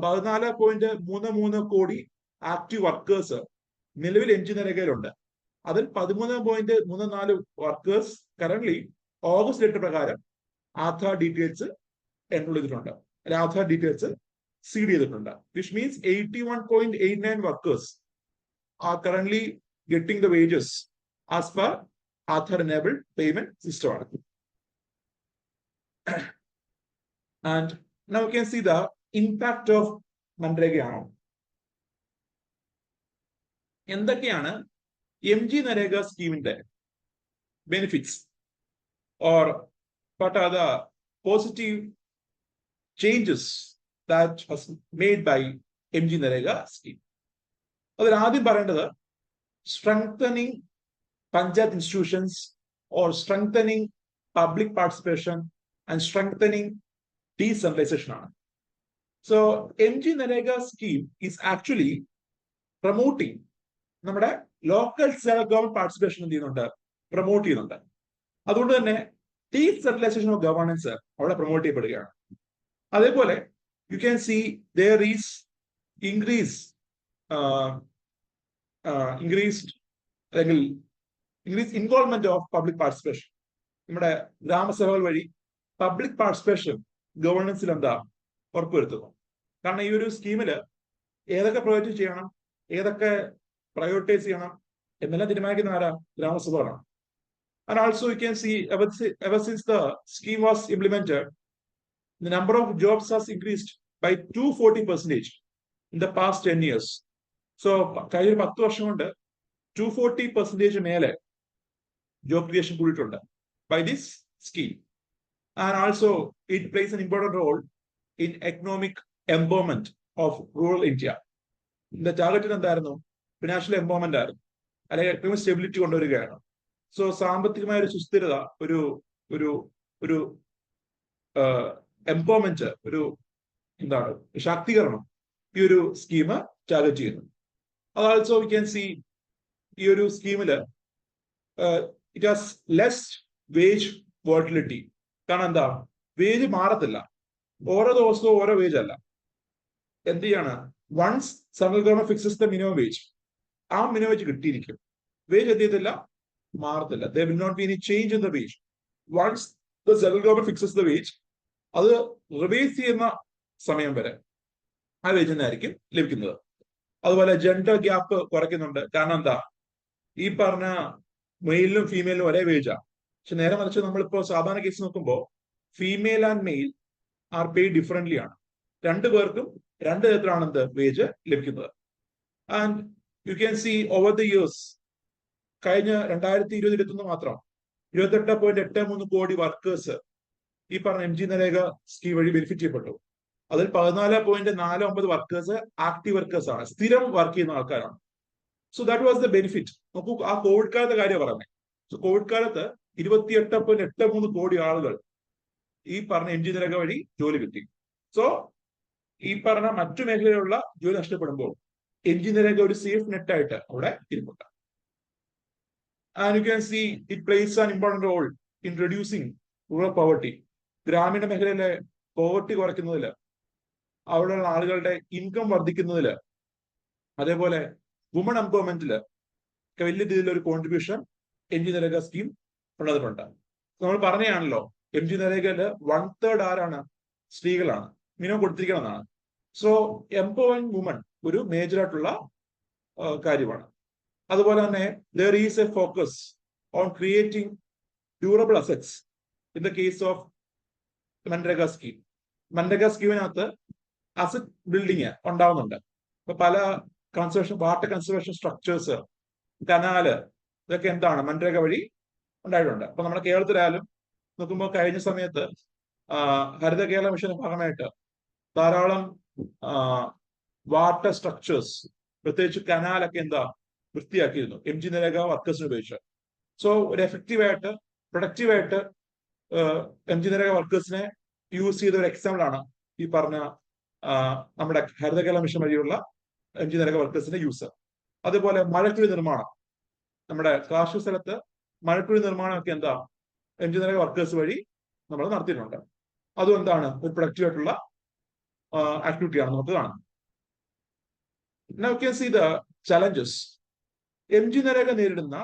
14.33 കോടി ആക്റ്റീവ് വർക്കേഴ്സ് നിലവിൽ എംജി നരേഗയിലുണ്ട്. അതിൽ 13.34 വർക്കേഴ്സ് കറന്റ് ഓഗസ്റ്റ് 8 പ്രകാരം ആധാർ ഡീറ്റെയിൽസ് എൻറോൾ ചെയ്തിട്ടുണ്ട്, ആധാർ ഡീറ്റെയിൽസ് സീഡ് ചെയ്തിട്ടുണ്ട്. Which means 81.89 workers are currently getting the wages as per Aadhaar enabled payment system. And now you can see the impact of Manrega. എന്തൊക്കെയാണ് MG Narega സ്കീമിന്റെ benefits, or what are the positive changes that was made by MG Narega scheme? അതിൽ ആദ്യം പറയേണ്ടത് strengthening panchayat institutions or strengthening public participation and strengthening decentralisation ആണ്. So MG Narega scheme is actually promoting നമ്മുടെ local self government participation എന്ത് ചെയ്യുന്നുണ്ട്, promote ചെയ്യുന്നുണ്ട്. അതുകൊണ്ട് തന്നെ ഡീസെൻട്രലൈസേഷൻ ഓഫ് ഗവർണൻസ് അവിടെ പ്രൊമോട്ട് ചെയ്യപ്പെടുകയാണ്. അതേപോലെ you can see there is increased അല്ലെങ്കിൽ increase involvement of public participation. നമ്മുടെ ഗ്രാമസഭകൾ വഴി പബ്ലിക് പാർട്ടിസിപ്പേഷൻ ഗവർണൻസിൽ എന്താ ഉറപ്പുവരുത്തുന്നു. കാരണം ഈ ഒരു സ്കീമില് ഏതൊക്കെ പ്രൊജക്റ്റ് ചെയ്യണം, ഏതൊക്കെ പ്രയോറിറ്റൈസ് ചെയ്യണം എന്നെല്ലാം തീരുമാനിക്കുന്ന ആരാ, ഗ്രാമസഭകളാണ്. And also you can see ever since the scheme was implemented, the number of jobs has increased by 240% in the past 10 years. So കഴിഞ്ഞ 10 വർഷം കൊണ്ട് 240% മേലെ ജോബ് ക്രിയേഷൻ കൂടിയിട്ടുണ്ട് by this scheme. And also it plays an important role in economic empowerment of rural India. ഇതിന്റെ target എന്തായിരുന്നു, financial empowerment ആയിരുന്നു, അല്ലെങ്കിൽ economic stability കൊണ്ടുവരികയാണ്. സോ സാമ്പത്തികമായ ഒരു സുസ്ഥിരത, ഒരു ഒരു ഒരു എംപവർമെന്റ്, ഒരു എന്താണ് ശാക്തീകരണം ഈ ഒരു സ്കീം ടാർഗറ്റ് ചെയ്യുന്നു. അത് ആൾസോ വി ക്യാൻ സി ഈ ഒരു സ്കീമില് it has less wage volatility. കാരണം എന്താ, വേജ് മാറത്തില്ല, ഓരോ ദിവസവും ഓരോ വേജ് അല്ല. എന്ത് ചെയ്യാണ്, once central government fixes the minimum wage, ആ മിനിമം വേജ് കിട്ടിയിരിക്കും. വേജ് എന്ത് ചെയ്യത്തില്ല, മാറത്തില്ല. There will not be any change in the wage. Once the central government fixes the wage, അത് റിവൈസ് ചെയ്യുന്ന സമയം വരെ ആ വേജ് തന്നെയായിരിക്കും ലഭിക്കുന്നത്. അതുപോലെ ജെൻഡർ ഗ്യാപ്പ് കുറയ്ക്കുന്നുണ്ട്. കാരണം എന്താ, ഈ പറഞ്ഞ മെയിലിനും ഫീമെയിലിനും ഒരേ വേജാ. പക്ഷെ നേരെ മറിച്ച് നമ്മളിപ്പോ സാധാരണ കേസ് നോക്കുമ്പോൾ female and male are paid differently ആണ്. രണ്ടു പേർക്കും രണ്ട് തരത്തിലാണ് എന്ത് വേജ് ലഭിക്കുന്നത്. And you can see over the years, കഴിഞ്ഞ 2020-21 മാത്രം 28.83 കോടി വർക്കേഴ്സ് ഈ പറഞ്ഞ MG Narega സ്കീം വഴി ബെനിഫിറ്റ് ചെയ്യപ്പെട്ടു. അതിൽ 14.49 വർക്കേഴ്സ് ആക്റ്റീവ് വർക്കേഴ്സ് ആണ്, സ്ഥിരം വർക്ക് ചെയ്യുന്ന ആൾക്കാരാണ്. So that was the benefit. നോക്കൂ, ആ കോവിഡ് കാലത്തെ കാര്യം പറഞ്ഞത്. സോ കോവിഡ് കാലത്ത് 28.83 കോടി ആളുകൾ ഈ പറഞ്ഞ MG Narega വഴി ജോലി കിട്ടി. സോ ഈ പറഞ്ഞ മറ്റു മേഖലയിലുള്ള ജോലി നഷ്ടപ്പെടുമ്പോൾ MG Narega ഒരു സേഫ് നെറ്റ് ആയിട്ട് അവിടെ ഇരിപ്പുണ്ട്. And you can see it plays an important role in reducing rural poverty. ഗ്രാമീണ മേഖലയിലെ പോവർട്ടി കുറയ്ക്കുന്നതില്, അവിടെയുള്ള ആളുകളുടെ ഇൻകം വർദ്ധിക്കുന്നതില്, അതേപോലെ വുമൺ എംപവർമെന്റില് ഒക്കെ വലിയ രീതിയിലുള്ള ഒരു കോൺട്രിബ്യൂഷൻ MG Narega സ്കീം ഉള്ളതിനുണ്ട്. നമ്മൾ പറഞ്ഞാണല്ലോ MG Naregയില് 1/3 ആരാണ്, സ്ത്രീകളാണ്, മിനിമം കൊടുത്തിരിക്കണം എന്നാണ്. സോ എംപവറിംഗ് വുമൺ ഒരു മേജർ ആയിട്ടുള്ള കാര്യമാണ്. അതുപോലെ തന്നെ there is a focus on creating durable assets in the case of Manrega scheme. Manrega സ്കീമിനകത്ത് അസറ്റ് ബിൽഡിങ് ഉണ്ടാവുന്നുണ്ട്. ഇപ്പൊ പല conservation, water conservation structures, canal, ഇതൊക്കെ എന്താണ് Manrega വഴി ഉണ്ടായിട്ടുണ്ട്. അപ്പൊ നമ്മുടെ കേരളത്തിലായാലും നോക്കുമ്പോൾ കഴിഞ്ഞ സമയത്ത് ഹരിത കേരള മിഷന്റെ ഭാഗമായിട്ട് ധാരാളം വാട്ടർ സ്ട്രക്ചേഴ്സ്, പ്രത്യേകിച്ച് കനാലൊക്കെ എന്താ വൃത്തിയാക്കിയിരുന്നു MG നരേഗ വർക്കേഴ്സിനെ ഉപയോഗിച്ച്. സോ ഒരു എഫക്റ്റീവായിട്ട് പ്രൊഡക്റ്റീവായിട്ട് MG നരേഗ വർക്കേഴ്സിനെ യൂസ് ചെയ്ത ഒരു എക്സാമ്പിൾ ആണ് ഈ പറഞ്ഞ നമ്മുടെ ഹരിത കേരള മിഷൻ വഴിയുള്ള MG നരേഗ വർക്കേഴ്സിന്റെ യൂസ്. അതുപോലെ മഴക്കുഴി നിർമ്മാണം, നമ്മുടെ കാർഷിക സ്ഥലത്ത് മഴക്കുഴി നിർമ്മാണമൊക്കെ എന്താ MG നരേഗ വർക്കേഴ്സ് വഴി നമ്മൾ നടത്തിയിട്ടുണ്ട്. അതും എന്താണ് ഒരു പ്രൊഡക്റ്റീവ് ആയിട്ടുള്ള ആക്ടിവിറ്റിയാണ് നമുക്ക് കാണാം. Now you can see the challenges. MG നരേഗ നേരിടുന്ന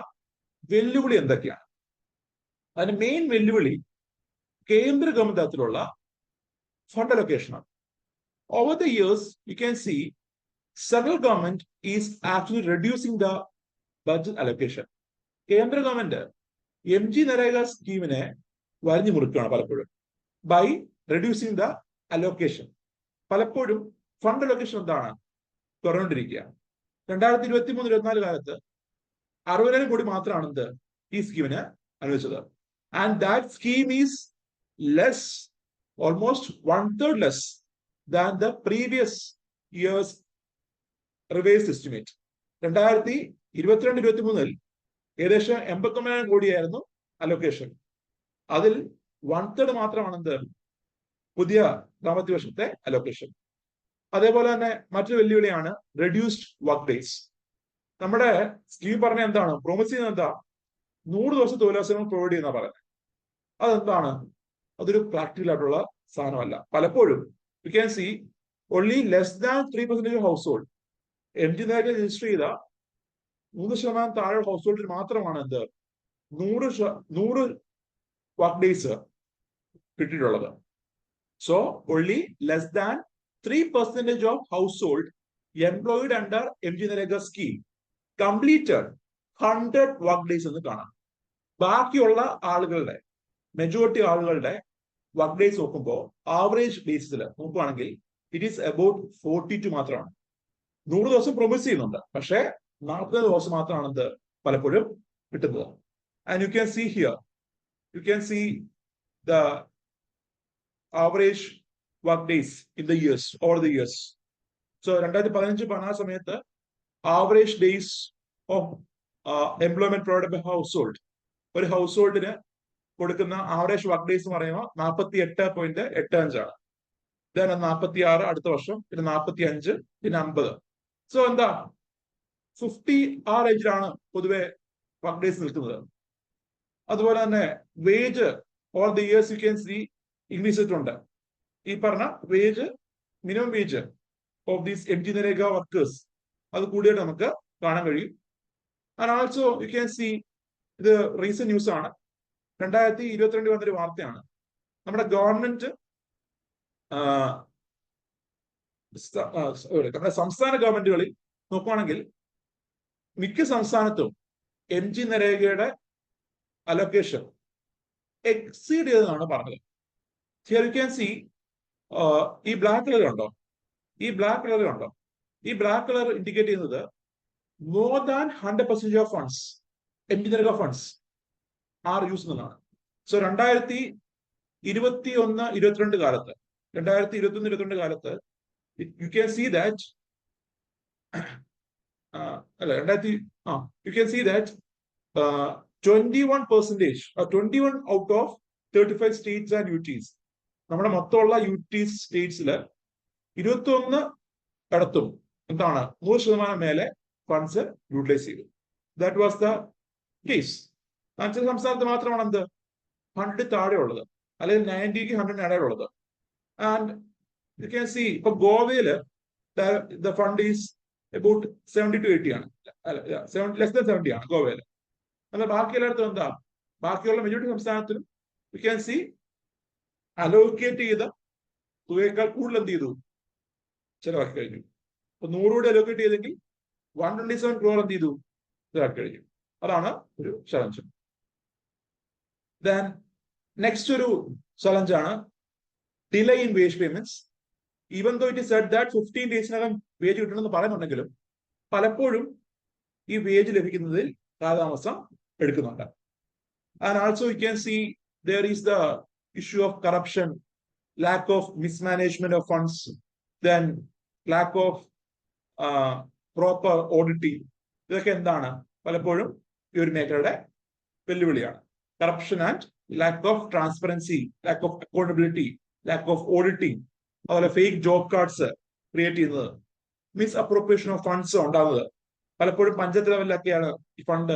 വെല്ലുവിളി എന്തൊക്കെയാണ്? അതിന് മെയിൻ വെല്ലുവിളി കേന്ദ്ര ഗവൺമെന്റ് തലത്തിലുള്ള fund അലൊക്കേഷനാണ്. Over the years, you can see central government is actually reducing the budget allocation. കേന്ദ്ര ഗവൺമെന്റ് MG നരേഗ സ്കീമിനെ വരിഞ്ഞു മുറുക്കുകയാണ് പലപ്പോഴും ബൈ റെഡ്യൂസിങ് ദ അലോക്കേഷൻ. പലപ്പോഴും ഫണ്ട് അലോക്കേഷൻ എന്താണ് കുറഞ്ഞുകൊണ്ടിരിക്കുക. 2023-24 കാലത്ത് 60,000 കോടി മാത്രമാണ് എന്ത് ഈ സ്കീമിന് അനുവദിച്ചത്. And that scheme is less, almost 1/3 less than the previous years revised estimate. 2022-23 ഏകദേശം 89,000 കോടിയായിരുന്നു അലോക്കേഷൻ. അതിൽ 1/3 മാത്രമാണ് എന്ത് പുതിയ സാമ്പത്തിക വർഷത്തെ അലോക്കേഷൻ. അതേപോലെ തന്നെ മറ്റൊരു വെല്ലുവിളിയാണ് റെഡ്യൂസ്ഡ് വർക്ക് ഡേയ്സ്. നമ്മുടെ സ്കീം പറഞ്ഞ എന്താണ് പ്രോമിസ് ചെയ്യുന്നത്? എന്താ 100 ദിവസം തൊഴിലവസരങ്ങൾ പ്രൊവൈഡ് ചെയ്യുന്ന പറയുന്നത്. അതെന്താണ്? അതൊരു പ്രാക്ടിക്കൽ ആയിട്ടുള്ള സാധനമല്ല. പലപ്പോഴും U can C only less than 3% house hold MG നരേഗ register ചെയ്ത 3% താഴെ ഹൗസ് ഹോൾഡിൽ മാത്രമാണ് എന്ത് 100 വർക്ക് ഡേയ്സ് കിട്ടിയിട്ടുള്ളത്. So only less than 3% of house hold employed under MG NREGA scheme completed 100 work days എന്ന് കാണാം. ബാക്കിയുള്ള ആളുകളുടെ മെജോറിറ്റി ആളുകളുടെ വർക്ക് ഡേയ്സ് നോക്കുമ്പോൾ ആവറേജ് ബേസിൽ നോക്കുകയാണെങ്കിൽ ഇറ്റ് ഈസ് അബൌട്ട് 42 മാത്രമാണ്. 100 ദിവസം പ്രൊമിസ് ചെയ്യുന്നുണ്ട്, പക്ഷേ 40 ദിവസം മാത്രമാണ് ഇത് പലപ്പോഴും കിട്ടുന്നത്. And you can see here, you can see the average work days in the years over the years. So 2015-16 സമയത്ത് average days of employment provided by household, ഒരു ഹൗസ് ഹോൾഡിന് കൊടുക്കുന്ന ആവറേജ് വർക്ക് ഡേയ്സ് എന്ന് പറയുമ്പോൾ 48.85 ആണ്. then 46 അടുത്ത വർഷം, പിന്നെ 45, പിന്നെ 50. സോ എന്താ 50 ആ റേഞ്ചിലാണ് പൊതുവെ വർക്ക് ഡേയ്സ് നിൽക്കുന്നത്. അതുപോലെ തന്നെ wage all the years U can C increase ചെയ്തിട്ടുണ്ട്. ഈ പറഞ്ഞ wage, minimum wage of these MG നരേഗ workers അത് കൂടിയായിട്ട് നമുക്ക് കാണാൻ കഴിയും. And also you can C, ഇത് റീസെന്റ് ന്യൂസ് ആണ്, 2022 വന്നൊരു വാർത്തയാണ്. നമ്മുടെ ഗവൺമെന്റ് നമ്മുടെ സംസ്ഥാന ഗവൺമെന്റുകളിൽ നോക്കുവാണെങ്കിൽ മിക്ക സംസ്ഥാനത്തും MG നരേഗയുടെ അലൊക്കേഷൻ എക്സീഡ് ചെയ്തതാണ് പറഞ്ഞത്. ഹിയർ യു ക്യാൻ സി ഈ ബ്ലാക്ക് കളർ ഉണ്ടോ? ഈ ബ്ലാക്ക് കളർ ഉണ്ടോ? ഈ ബ്ലാക്ക് കളർ ഇൻഡിക്കേറ്റ് ചെയ്യുന്നത് more than 100% of funds MG നരേഗ funds R use എന്നതാണ്. സോ 2021-22 കാലത്ത്, 2021-22 കാലത്ത് you can see that you can see that 21%, 21 out of 35 states and UTs, നമ്മുടെ മൊത്തമുള്ള UTs സ്റ്റേറ്റ്സിൽ 21 ഇടത്തും എന്താണ് 100% മേലെ ഫണ്ട്സ് യൂട്ടിലൈസ് ചെയ്തു. That was the case. ചില സംസ്ഥാനത്ത് മാത്രമാണ് എന്ത് 100 താഴെ ഉള്ളത്, അല്ലെങ്കിൽ 90-ക്ക് 100 ഇടയിൽ ഉള്ളത്. ആൻഡ് you can see ഇപ്പൊ ഗോവയില് the fund is about 70 to 80 ആണ്, less than 70 ആണ് ഗോവയില്. എന്നാൽ ബാക്കി എല്ലായിടത്തും എന്താ, ബാക്കിയുള്ള മെജോറിറ്റി സംസ്ഥാനത്തിലും you can see അലോക്കേറ്റ് ചെയ്ത തുകയേക്കാൾ കൂടുതൽ എന്ത് ചെയ്തു ചിലവാക്കി കഴിഞ്ഞു. ഇപ്പൊ 100 കോടി അലോക്കേറ്റ് ചെയ്തെങ്കിൽ 127 crore എന്ത് ചെയ്തു ചിലവാക്കി കഴിഞ്ഞു. അതാണ് ഒരു ചലഞ്ച്. Then നെക്സ്റ്റ് ഒരു ചലഞ്ച് ആണ് delay in wage payments. Even though it is said that 15 ഡേയ്സിനകം വേജ് കിട്ടണമെന്ന് പറയുന്നുണ്ടെങ്കിലും പലപ്പോഴും ഈ വേജ് ലഭിക്കുന്നതിൽ കാലതാമസം എടുക്കുന്നുണ്ട്. And also you can see there is the issue of corruption, lack of mismanagement of funds, then lack of proper auditing, ഇതൊക്കെ എന്താണ് പലപ്പോഴും ഈ ഒരു മേഖലയുടെ വെല്ലുവിളിയാണ്. Corruption and lack of transparency, lack of accountability, lack of auditing, അതുപോലെ fake job cards create ചെയ്യുന്നത്, miss appropriation of funds ഉണ്ടാകുന്നത്. പലപ്പോഴും പഞ്ചായത്ത് ലെവലിലൊക്കെയാണ് ഈ ഫണ്ട്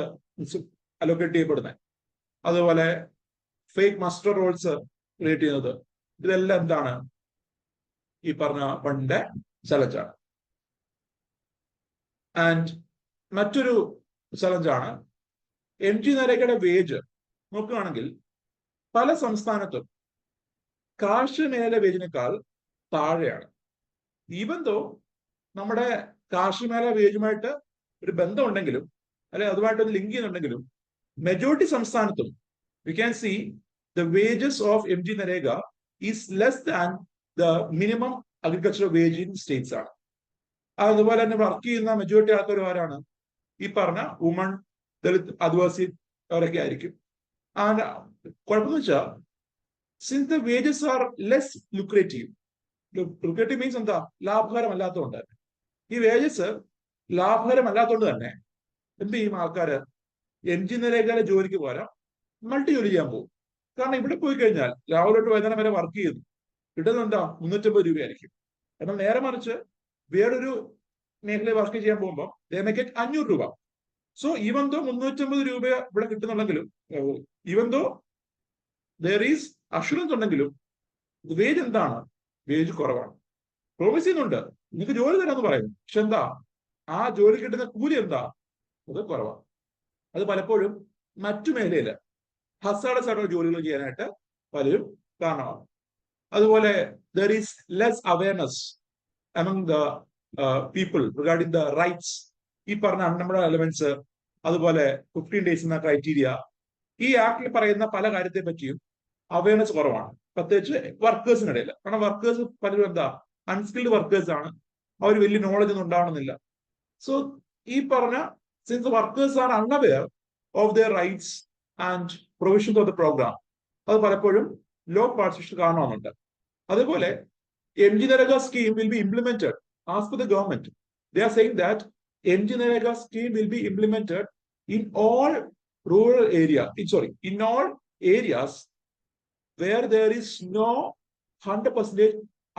അലോക്കേറ്റ് ചെയ്യപ്പെടുന്നത്. അതുപോലെ ഫേക്ക് മസ്റ്റർ റോൾസ് ക്രിയേറ്റ് ചെയ്യുന്നത്. ഇതെല്ലാം എന്താണ് ഈ പറഞ്ഞ ഫണ്ടിന്റെ ചലഞ്ചാണ്. ആൻഡ് മറ്റൊരു ചലഞ്ചാണ് MG നരേഗയുടെ വേജ് നോക്കുകയാണെങ്കിൽ പല സംസ്ഥാനത്തും കാർഷിക മേഖല വേജിനേക്കാൾ താഴെയാണ്. ഈവൻ ദോ നമ്മുടെ കാർഷിക മേഖല വേജുമായിട്ട് ഒരു ബന്ധമുണ്ടെങ്കിലും അല്ലെ അതുമായിട്ടൊന്ന് ലിങ്ക് ചെയ്യുന്നുണ്ടെങ്കിലും മെജോറിറ്റി സംസ്ഥാനത്തും V can see the wages of MG നരേഗ is less than the minimum agricultural wage in States ആണ്. അതുപോലെ തന്നെ വർക്ക് ചെയ്യുന്ന മെജോറിറ്റി ആൾക്കാർ ആരാണ്? ഈ പറഞ്ഞ വുമൺ, ദളിത്, ആദിവാസി അവരൊക്കെ ആയിരിക്കും. കുഴപ്പമെന്ന് വെച്ചാൽ since the wages are less lucrative, lucrative means എന്താ? ലാഭകരമല്ലാത്തതുകൊണ്ട് തന്നെ ഈ വേജസ് ലാഭകരമല്ലാത്തതുകൊണ്ട് തന്നെ എന്ത് ചെയ്യും ആൾക്കാര്? MG നരേഗയിലെ ജോലിക്ക് പോരാ മൾട്ടി ജോലി ചെയ്യാൻ പോകും. കാരണം ഇവിടെ പോയി കഴിഞ്ഞാൽ രാവിലെ തൊട്ട് വൈകുന്നേരം വരെ വർക്ക് ചെയ്യുന്നു, കിട്ടുന്നത് എന്താ? 350 രൂപയായിരിക്കും. എന്നാൽ നേരെ മറിച്ച് വേറൊരു മേഖലയിൽ വർക്ക് ചെയ്യാൻ പോകുമ്പോൾ ദേ മേ ഗെറ്റ് 500 രൂപ. സോ ഈവൻ ദോ 350 രൂപ ഇവിടെ കിട്ടുന്നുണ്ടെങ്കിലും, even though there is assurance ഉണ്ടെങ്കിലും വേജ് എന്താണ്? വേജ് കുറവാണ്. പ്രോമിസ് ചെയ്യുന്നുണ്ട് നിങ്ങൾക്ക് ജോലി തരാമെന്ന് പറയും, പക്ഷെ എന്താ ആ ജോലി കിട്ടുന്ന കൂലി എന്താ? അത് കുറവാണ്. അത് പലപ്പോഴും മറ്റു മേഖലയില് ഹസാഡസ് ആയിട്ടുള്ള ജോലികൾ ചെയ്യാനായിട്ട് പലരും കാരണമാണ്. അതുപോലെ there is less awareness among the people regarding the rights. ഈ പറഞ്ഞ അൺഎംപ്ലോയ്ഡ് എലമെന്റ്സ്, അതുപോലെ 15 days എന്ന ക്രൈറ്റീരിയ, ഈ ആക്ടിൽ പറയുന്ന പല കാര്യത്തെ പറ്റിയും അവയർനെസ് കുറവാണ്, പ്രത്യേകിച്ച് വർക്കേഴ്സിനിടയിൽ. കാരണം വർക്കേഴ്സ് പലരും എന്താ അൺസ്കിൽഡ് വർക്കേഴ്സ് ആണ്, അവർ വലിയ നോളജ് ഒന്നും ഉണ്ടാവണമെന്നില്ല. സോ ഈ പറഞ്ഞ since workers are unaware of their rights and provisions of the programme, അത് പലപ്പോഴും ലോ പാർട്ടിസിപ്പേഷൻ കാണുന്നുണ്ട്. അതുപോലെ MG NREGA scheme will be implemented as per the government. They are saying that MG NREGA scheme will be implemented in all rural area, in all areas where there is no 100%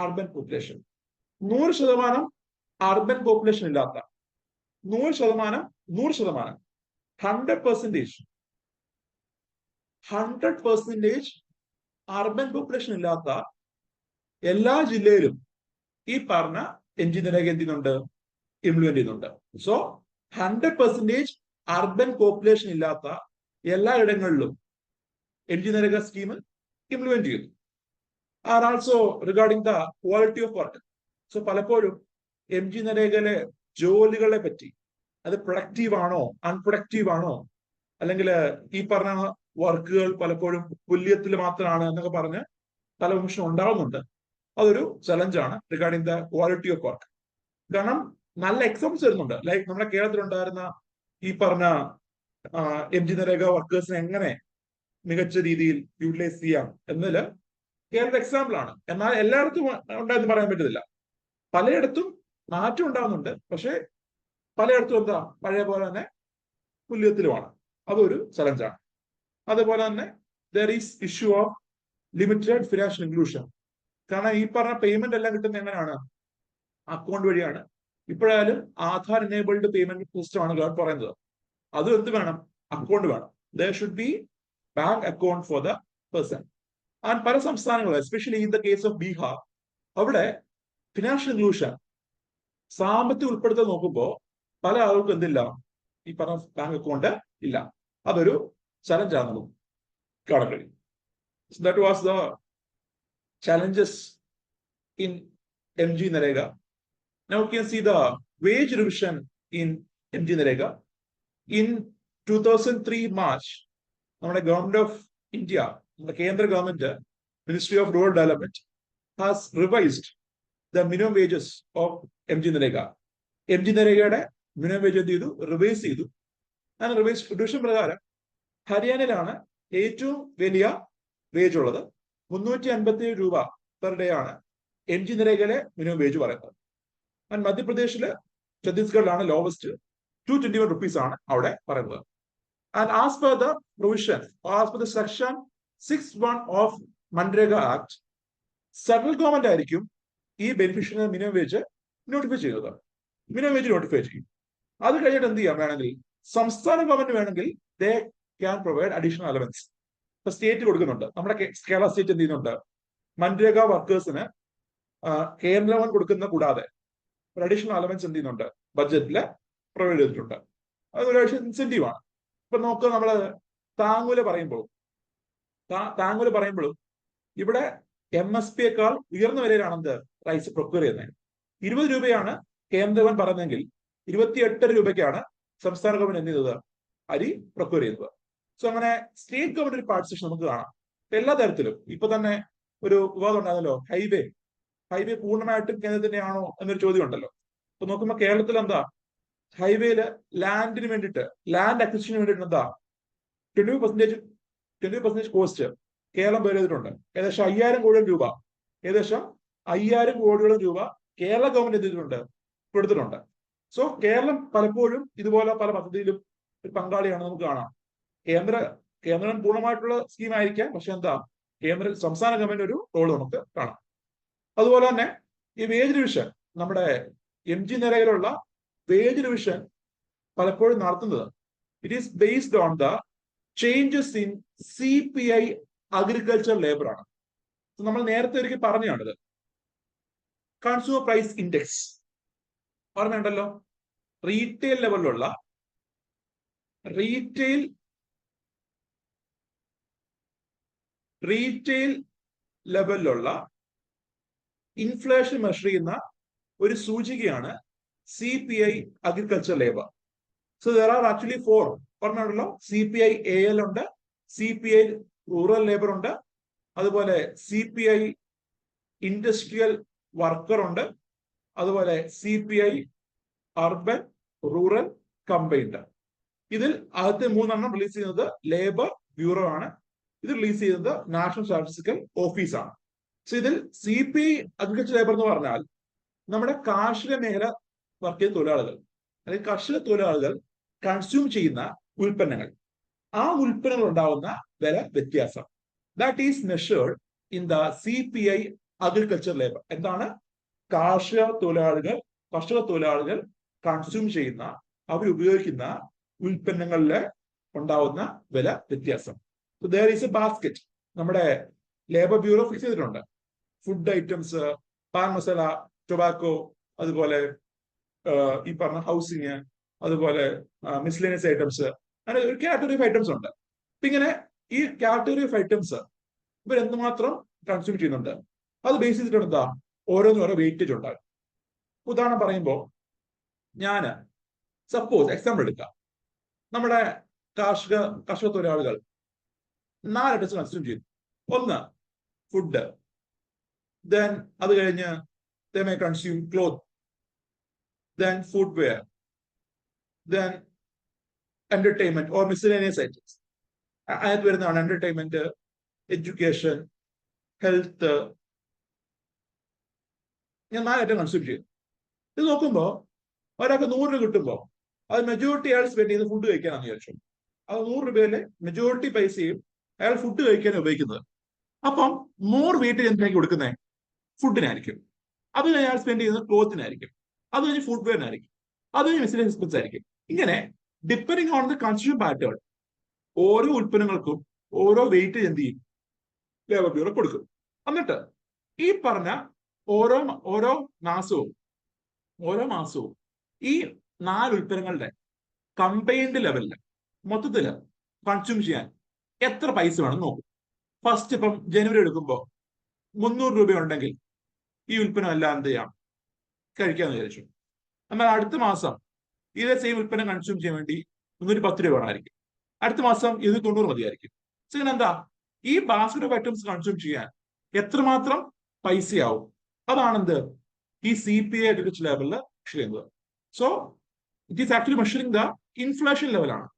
urban population. 100% urban population ഇല്ലാത്ത 100% 100% urban population ഇല്ലാത്ത എല്ലാ ജില്ലയിലും ഈ പറഞ്ഞ MG നരേഗ എന്ത് ചെയ്യുന്നുണ്ട്? Implement ചെയ്യുന്നുണ്ട്. So 100% urban population ഇല്ലാത്ത എല്ലായിടങ്ങളിലും MG നരേഗ സ്കീം ഇംപ്ലിമെന്റ് ചെയ്യുന്നു. Are also regarding the quality of work. So പലപ്പോഴും MG നരേഗയിലെ ജോലികളെ പറ്റി അത് പ്രൊഡക്റ്റീവ് ആണോ അൺപ്രൊഡക്റ്റീവ് ആണോ, അല്ലെങ്കിൽ ഈ പറഞ്ഞ വർക്കുകൾ പലപ്പോഴും തുല്യത്തിൽ മാത്രമാണ് എന്നൊക്കെ പറഞ്ഞ് പല വിമർശനം ഉണ്ടാവുന്നുണ്ട്. അതൊരു ചലഞ്ചാണ് regarding the quality of work. കാരണം നല്ല എക്സാമ്പിൾസ് വരുന്നുണ്ട്. ലൈക്ക് നമ്മുടെ കേരളത്തിലുണ്ടായിരുന്ന ഈ പറഞ്ഞ MG നരേഗ വർക്കേഴ്സിനെ എങ്ങനെ മികച്ച രീതിയിൽ യൂട്ടിലൈസ് ചെയ്യാം എന്നതിൽ കേരള എക്സാമ്പിൾ ആണ്. എന്നാൽ എല്ലായിടത്തും ഉണ്ടായെന്ന് പറയാൻ പറ്റത്തില്ല. പലയിടത്തും മാറ്റം ഉണ്ടാകുന്നുണ്ട്, പക്ഷെ പലയിടത്തും എന്താ പഴയ പോലെ തന്നെ തുല്യത്തിലുമാണ്. അതൊരു ചലഞ്ചാണ്. അതുപോലെ തന്നെ there is issue of limited financial inclusion. കാരണം ഈ പറഞ്ഞ പേയ്മെന്റ് എല്ലാം കിട്ടുന്നത് എങ്ങനെയാണ്? അക്കൗണ്ട് വഴിയാണ്. ഇപ്പോഴായാലും ആധാർ എനേബിൾഡ് പേയ്മെന്റ് സിസ്റ്റം ആണ് ഗവൺമെന്റ് പറയുന്നത്. അത് എന്ത് വേണം? അക്കൗണ്ട് വേണം. There should be bank account for the person. And പല സംസ്ഥാനങ്ങളും especially in the case of Bihar, അവിടെ ഫിനാൻഷ്യൽ ഇൻക്ലൂഷൻ സാമ്പത്തിക ഉൾപ്പെടുത്തൽ നോക്കുമ്പോൾ പല ആളുകൾക്കും എന്തില്ല? ഈ പറഞ്ഞ ബാങ്ക് അക്കൗണ്ട് ഇല്ല. അതൊരു ചലഞ്ചാണ് നമുക്ക് കാണാൻ കഴിയും. That was the challenges in MG NREGA. Now we can see the wage revision in MG NREGA. In 2003 March, നമ്മുടെ ഗവൺമെന്റ് ഓഫ് ഇന്ത്യ, നമ്മുടെ കേന്ദ്ര government, ministry of rural development has revised the minimum wages of MG NREGA. MG നരേഗയുടെ minimum wage എന്ത് ചെയ്തു? Revise ചെയ്തു. അങ്ങനെ revision പ്രകാരം ഹരിയാനയിലാണ് ഏറ്റവും വലിയ വേജ് ഉള്ളത്. 357 രൂപ പെർ ഡേ ആണ് MG നരേഗയിലെ മിനിമം വേജ് പറയുന്നത്. ആൻഡ് മധ്യപ്രദേശില്, ഛത്തീസ്ഗഡിലാണ് ലോവസ്റ്റ് 221 ആണ് അവിടെ പറയുന്നത്. And as per the provision, as per the section 6(1) of MNREGA act, central government ആയിരിക്കും ഈ ബെനിഫിഷ്യറി മിനിമം വേജ് നോട്ടിഫൈ ചെയ്യുന്നത്. മിനിമം വേജ് നോട്ടിഫൈ ചെയ്യും. അത് കഴിഞ്ഞിട്ട് എന്ത് ചെയ്യാം, വേണമെങ്കിൽ സംസ്ഥാന ഗവൺമെന്റ് വേണമെങ്കിൽ they can provide additional allowance. ഇപ്പൊ സ്റ്റേറ്റ് കൊടുക്കുന്നുണ്ട്. നമ്മുടെ കേരള സ്റ്റേറ്റ് എന്ത് ചെയ്യുന്നുണ്ട്, മൻരേഗ വർക്കേഴ്സിന് കേന്ദ്ര ഗവൺമെന്റ് കൊടുക്കുന്ന കൂടാതെ ഒരു അഡീഷണൽ അലവൻസ് എന്ത് ചെയ്യുന്നുണ്ട്, ബഡ്ജറ്റില് പ്രൊവൈഡ് ചെയ്തിട്ടുണ്ട്. അതൊരു ഇൻസെന്റീവ് ആണ്. ഇപ്പൊ നോക്കുക, നമ്മള് താങ്ങൂല പറയുമ്പോഴും ഇവിടെ MSPയേക്കാൾ ഉയർന്ന വിലയിലാണ് എന്ത് റൈസ് പ്രൊക്യൂർ ചെയ്യുന്നത്. 20 രൂപയാണ് കേന്ദ്ര ഗവൺമെന്റ് പറയുന്നതെങ്കിൽ 28 രൂപയ്ക്കാണ് സംസ്ഥാന ഗവൺമെന്റ് എന്ത് ചെയ്തത്, അരി പ്രൊക്യൂർ ചെയ്യുന്നത്. സോ അങ്ങനെ സ്റ്റേറ്റ് ഗവൺമെന്റ് ഒരു പാർട്ടിസിപ്പേഷൻ നമുക്ക് കാണാം എല്ലാ തരത്തിലും. ഇപ്പൊ തന്നെ ഒരു വിവാദം ഉണ്ടായിരുന്നല്ലോ, ഹൈവേ പൂർണ്ണമായിട്ടും കേന്ദ്രത്തിന്റെ ആണോ എന്നൊരു ചോദ്യം ഉണ്ടല്ലോ. അപ്പൊ നോക്കുമ്പോ കേരളത്തിൽ എന്താ, ഹൈവേയില് ലാൻഡിന് വേണ്ടിയിട്ട്, ലാൻഡ് അക്വിസിഷന് വേണ്ടിയിട്ട് എന്താ 20% കോസ്റ്റ് കേരളം പേര് ചെയ്തിട്ടുണ്ട്. ഏകദേശം 5000 കോടിയോളം രൂപ കേരള ഗവൺമെന്റ് എന്ത് ചെയ്തിട്ടുണ്ട്, കൊടുത്തിട്ടുണ്ട്. സോ കേരളം പലപ്പോഴും ഇതുപോലെ പല പദ്ധതിയിലും ഒരു പങ്കാളിയാണ് നമുക്ക് കാണാം. കേന്ദ്രം പൂർണ്ണമായിട്ടുള്ള സ്കീം ആയിരിക്കാം, പക്ഷെ എന്താ സംസ്ഥാന ഗവൺമെന്റ് ഒരു റോള് നമുക്ക് കാണാം. അതുപോലെ തന്നെ ഈ വേജ് ഡിവിഷൻ, നമ്മുടെ MG നിലയിലുള്ള വേജ് ഡിവിഷൻ പലപ്പോഴും നടത്തുന്നത് it is based on the changes in CPI agriculture labour ആണ്. നമ്മൾ നേരത്തെ ഒരിക്കൽ പറഞ്ഞാണിത്. കൺസ്യൂമർ പ്രൈസ് ഇൻഡെക്സ് ഓർമ്മയുണ്ടല്ലോ, റീറ്റെയിൽ ലെവലിലുള്ള ഇൻഫ്ലേഷൻ മെഷർ ചെയ്യുന്ന ഒരു സൂചികയാണ് CPI agriculture labour. So there are actually 4 പറഞ്ഞാണല്ലോ. CPI AL ഉണ്ട്, CPI റൂറൽ ലേബർ ഉണ്ട്, അതുപോലെ CPI ഇൻഡസ്ട്രിയൽ വർക്കർ ഉണ്ട്, അതുപോലെ CPI അർബൻ റൂറൽ കമ്പൈൻഡ്. ഇതിൽ ആദ്യത്തെ 3 റിലീസ് ചെയ്യുന്നത് ലേബർ ബ്യൂറോ ആണ്. ഇത് റിലീസ് ചെയ്യുന്നത് നാഷണൽ സ്റ്റാറ്റിസ്റ്റിക്കൽ ഓഫീസ് ആണ്. സോ ഇതിൽ CPI അഗ്രികൾച്ചർ ലേബർ എന്ന് പറഞ്ഞാൽ നമ്മുടെ കാർഷിക മേഖല വർക്ക് ചെയ്യുന്ന തൊഴിലാളികൾ, അല്ലെങ്കിൽ കർഷക തൊഴിലാളികൾ കൺസ്യൂം ചെയ്യുന്ന ഉൽപ്പന്നങ്ങൾ, ആ ഉൽപ്പന്നങ്ങൾ ഉണ്ടാവുന്ന വില വ്യത്യാസം, that is measured in the CPI agriculture labour. എന്താണ്, കർഷക തൊഴിലാളികൾ കൺസ്യൂം ചെയ്യുന്ന, അവരുപയോഗിക്കുന്ന ഉൽപ്പന്നങ്ങളിലെ ഉണ്ടാവുന്ന വില വ്യത്യാസം. ദർ ഈസ് എ ബാസ്കറ്റ് നമ്മുടെ ലേബർ ബ്യൂറോ ഫിക്സ് ചെയ്തിട്ടുണ്ട്. Food items, pan masala, tobacco, അതുപോലെ ഈ പറഞ്ഞ ഹൗസിങ്, അതുപോലെ മിസ്ലേനിയസ് ഐറ്റംസ്, അങ്ങനെ ഒരു കാറ്റഗറി ഓഫ് ഐറ്റംസ് ഉണ്ട്. അപ്പൊ ഇങ്ങനെ ഈ കാറ്റഗറി ഓഫ് ഐറ്റംസ് ഇവർ എന്തുമാത്രം കൺസ്യൂം ചെയ്യുന്നുണ്ട് അത് ബേസ് ചെയ്തിട്ടുണ്ട് എന്താ ഓരോന്നും ഓരോ വെയിറ്റേജ് ഉണ്ടാകും. ഉദാഹരണം പറയുമ്പോൾ ഞാൻ സപ്പോസ് എക്സാമ്പിൾ എടുക്കാം, നമ്മുടെ കർഷക തൊഴിലാളികൾ 4 ഐറ്റംസ് കൺസ്യൂം ചെയ്യുന്നു. ഒന്ന് ഫുഡ്, ദെൻ അത് കഴിഞ്ഞ് they may consume cloth, then footwear, then entertainment or miscellaneous items. അതിനകത്ത് വരുന്നതാണ് എന്റർടൈൻമെന്റ്, എഡ്യൂക്കേഷൻ, ഹെൽത്ത്. ഞാൻ 4 ഐറ്റം കൺസ്യൂം ചെയ്യും. ഇത് നോക്കുമ്പോൾ ഒരാൾക്ക് 100 രൂപ കിട്ടുമ്പോൾ അത് മെജോറിറ്റി അയാൾ സ്പെൻഡ് ചെയ്ത് ഫുഡ് കഴിക്കാനാണെന്ന് വിചാരിച്ചു. അത് 100 രൂപയിലെ മെജോറിറ്റി പൈസയും അയാൾ ഫുഡ് കഴിക്കാൻ ഉപയോഗിക്കുന്നത്. അപ്പം മോർ വെയിറ്റ് എന്തിനായിരിക്കും കൊടുക്കുന്നത്, ഫുഡിനായിരിക്കും. അത് കഴിഞ്ഞ് അയാൾ സ്പെൻഡ് ചെയ്യുന്നത് ക്ലോത്തിനായിരിക്കും, അത് കഴിഞ്ഞ് ഫുഡ്വെയറിനായിരിക്കും, അത് കഴിഞ്ഞ് മിസ്ലേനിയസ് എക്സ്പെൻസ് ആയിരിക്കും. ഇങ്ങനെ depending on the consumer pattern ഓരോ ഉൽപ്പന്നങ്ങൾക്കും ഓരോ വെയിറ്റ് എന്ത് ചെയ്യും, ലേബർ ബ്യൂറോ കൊടുക്കും. എന്നിട്ട് ഈ പറഞ്ഞ ഓരോ മാസവും ഈ 4 ഉൽപ്പന്നങ്ങളുടെ കമ്പൈൻഡ് ലെവലില് മൊത്തത്തില് കൺസ്യൂം ചെയ്യാൻ എത്ര പൈസ വേണം നോക്കും. ഫസ്റ്റ് ഇപ്പം ജനുവരി എടുക്കുമ്പോൾ 300 രൂപ ഉണ്ടെങ്കിൽ ഈ ഉൽപ്പന്നം എല്ലാം എന്ത് ചെയ്യാം, കഴിക്കാന്ന് വിചാരിച്ചു. എന്നാൽ അടുത്ത മാസം ഇതേ സെയിം ഉൽപ്പന്നം കൺസ്യൂം ചെയ്യാൻ വേണ്ടി 110 രൂപ വേണമായിരിക്കും. അടുത്ത മാസം 90 മതിയായിരിക്കും. സോ ഇങ്ങനെ എന്താ, ഈ ബാസ്ക്കറ്റ് ഓഫ് ഐറ്റംസ് കൺസ്യൂം ചെയ്യാൻ എത്രമാത്രം പൈസയാവും, അതാണെന്ത് ഈ CPI അഗ്രികൾച്ചർ ലേബറിൽ മെഷർ ചെയ്യുന്നത്. So it is actually measuring the inflation ലെവലാണ്.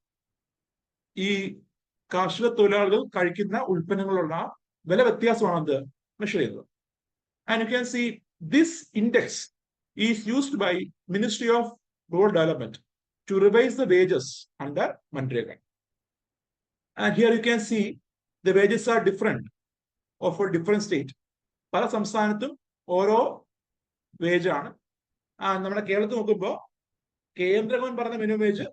ഈ കാർഷിക തൊഴിലാളികൾ കഴിക്കുന്ന ഉൽപ്പന്നങ്ങളുള്ള വില വ്യത്യാസമാണ് എന്ത് മെഷർ ചെയ്യുന്നത്. And you can see this index is used by Ministry of Rural Development to revise the wages under Manrega. And here you can see the wages are different or for different state. പല സംസ്ഥാനത്തും ഓരോ wage ആണ്. നമ്മുടെ കേരളത്തിൽ നോക്കുമ്പോൾ കേന്ദ്ര government പറഞ്ഞ minimum wage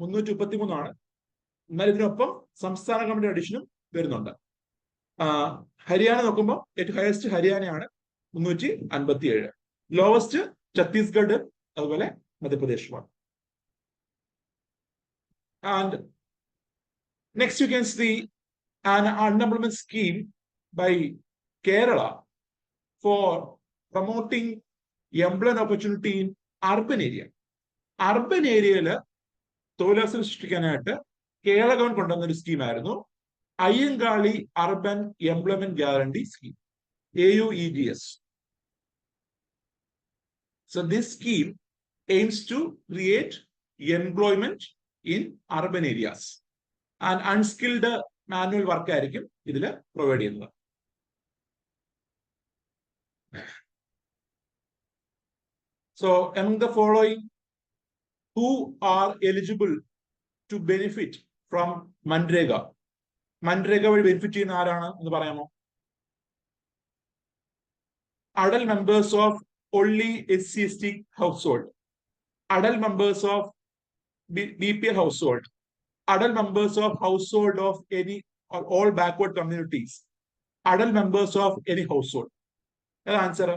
333 എന്നാൽ ഇതിനൊപ്പം സംസ്ഥാന ഗവൺമെന്റ് അഡീഷനും വരുന്നുണ്ട്. ഹരിയാന നോക്കുമ്പോൾ ഏറ്റവും ഹയസ്റ്റ് ഹരിയാനയാണ് 357, ലോവസ്റ്റ് ഛത്തീസ്ഗഡ് അതുപോലെ മധ്യപ്രദേശുമാണ്. And next you can see an unemployment scheme by Kerala for promoting employment opportunity in urban area. Urban ഏരിയയില് തൊഴിലവസരം സൃഷ്ടിക്കാനായിട്ട് കേരള ഗവൺമെന്റ് കൊണ്ടുവന്ന ഒരു സ്കീമായിരുന്നു Ayyankali urban employment guarantee scheme, AUEGS. So this scheme aims to create employment in urban areas and unskilled manual work ആയിരിക്കും ഇതിൽ provide ചെയ്യുന്നത്. So among the following, who are eligible to benefit from Manrega? Manrega will benefit ചെയ്യുന്ന ആരാണ് എന്ന് പറയാമോ? Adult members of only SC/ST household, adult members of BPL household, adult members of household of any or all backward communities, adult members of any household. Answer.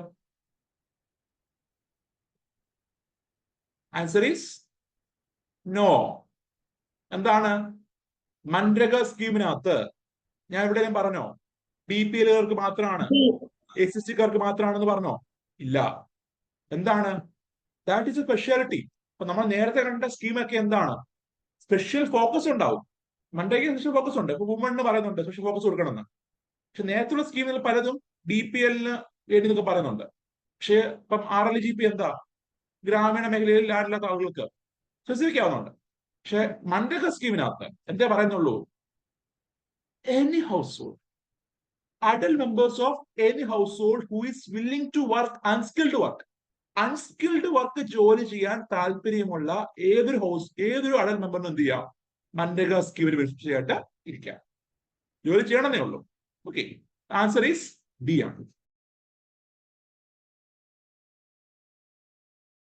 Answer is no. എന്താണ് മൻരേഗ സ്കീമിനകത്ത് ഞാൻ എവിടെയും പറഞ്ഞോ BPL-കാർക്ക് മാത്രമാണ്, SC/ST-കാർക്ക് മാത്രമാണെന്ന് പറഞ്ഞോ? ഇല്ല. എന്താണ്? That is A speciality. അപ്പൊ നമ്മൾ നേരത്തെ കണ്ട സ്കീമൊക്കെ എന്താണ്? സ്പെഷ്യൽ ഫോക്കസ് ഉണ്ടാവും. മൻരേഗ സ്പെഷ്യൽ ഫോക്കസ് ഉണ്ട്. ഇപ്പൊ വുമണിന് പറയുന്നുണ്ട് സ്പെഷ്യൽ ഫോക്കസ് കൊടുക്കണമെന്ന്. പക്ഷെ നേരത്തുള്ള സ്കീമിൽ പലതും BPL-ന് വേണ്ടി എന്നൊക്കെ പറയുന്നുണ്ട്. പക്ഷെ ഇപ്പം RLGP എന്താ? ഗ്രാമീണ മേഖലയിൽ ആരില്ലാത്ത ആളുകൾക്ക് സ്പെസിഫിക് ആവുന്നുണ്ട്. പക്ഷെ മൻരേഗ സ്കീമിനകത്ത് എന്താ പറയുന്നുള്ളൂ? Any household, adult members of any household who is willing to work unskilled work. Unskilled work ജോലി ചെയ്യാൻ താല്പര്യമുള്ള ഏതൊരു അഡൽട്ട് മെമ്പറിനും എന്ത് ചെയ്യാം? മൻരേഗ സ്കീമിന് ബെനിഫിഷ്യറി ആയിട്ട് ഇരിക്കാം. ജോലി ചെയ്യണമെന്നേ ഉള്ളൂ. ഓക്കെ, ആൻസർ ഈസ് ഡി ആണ്.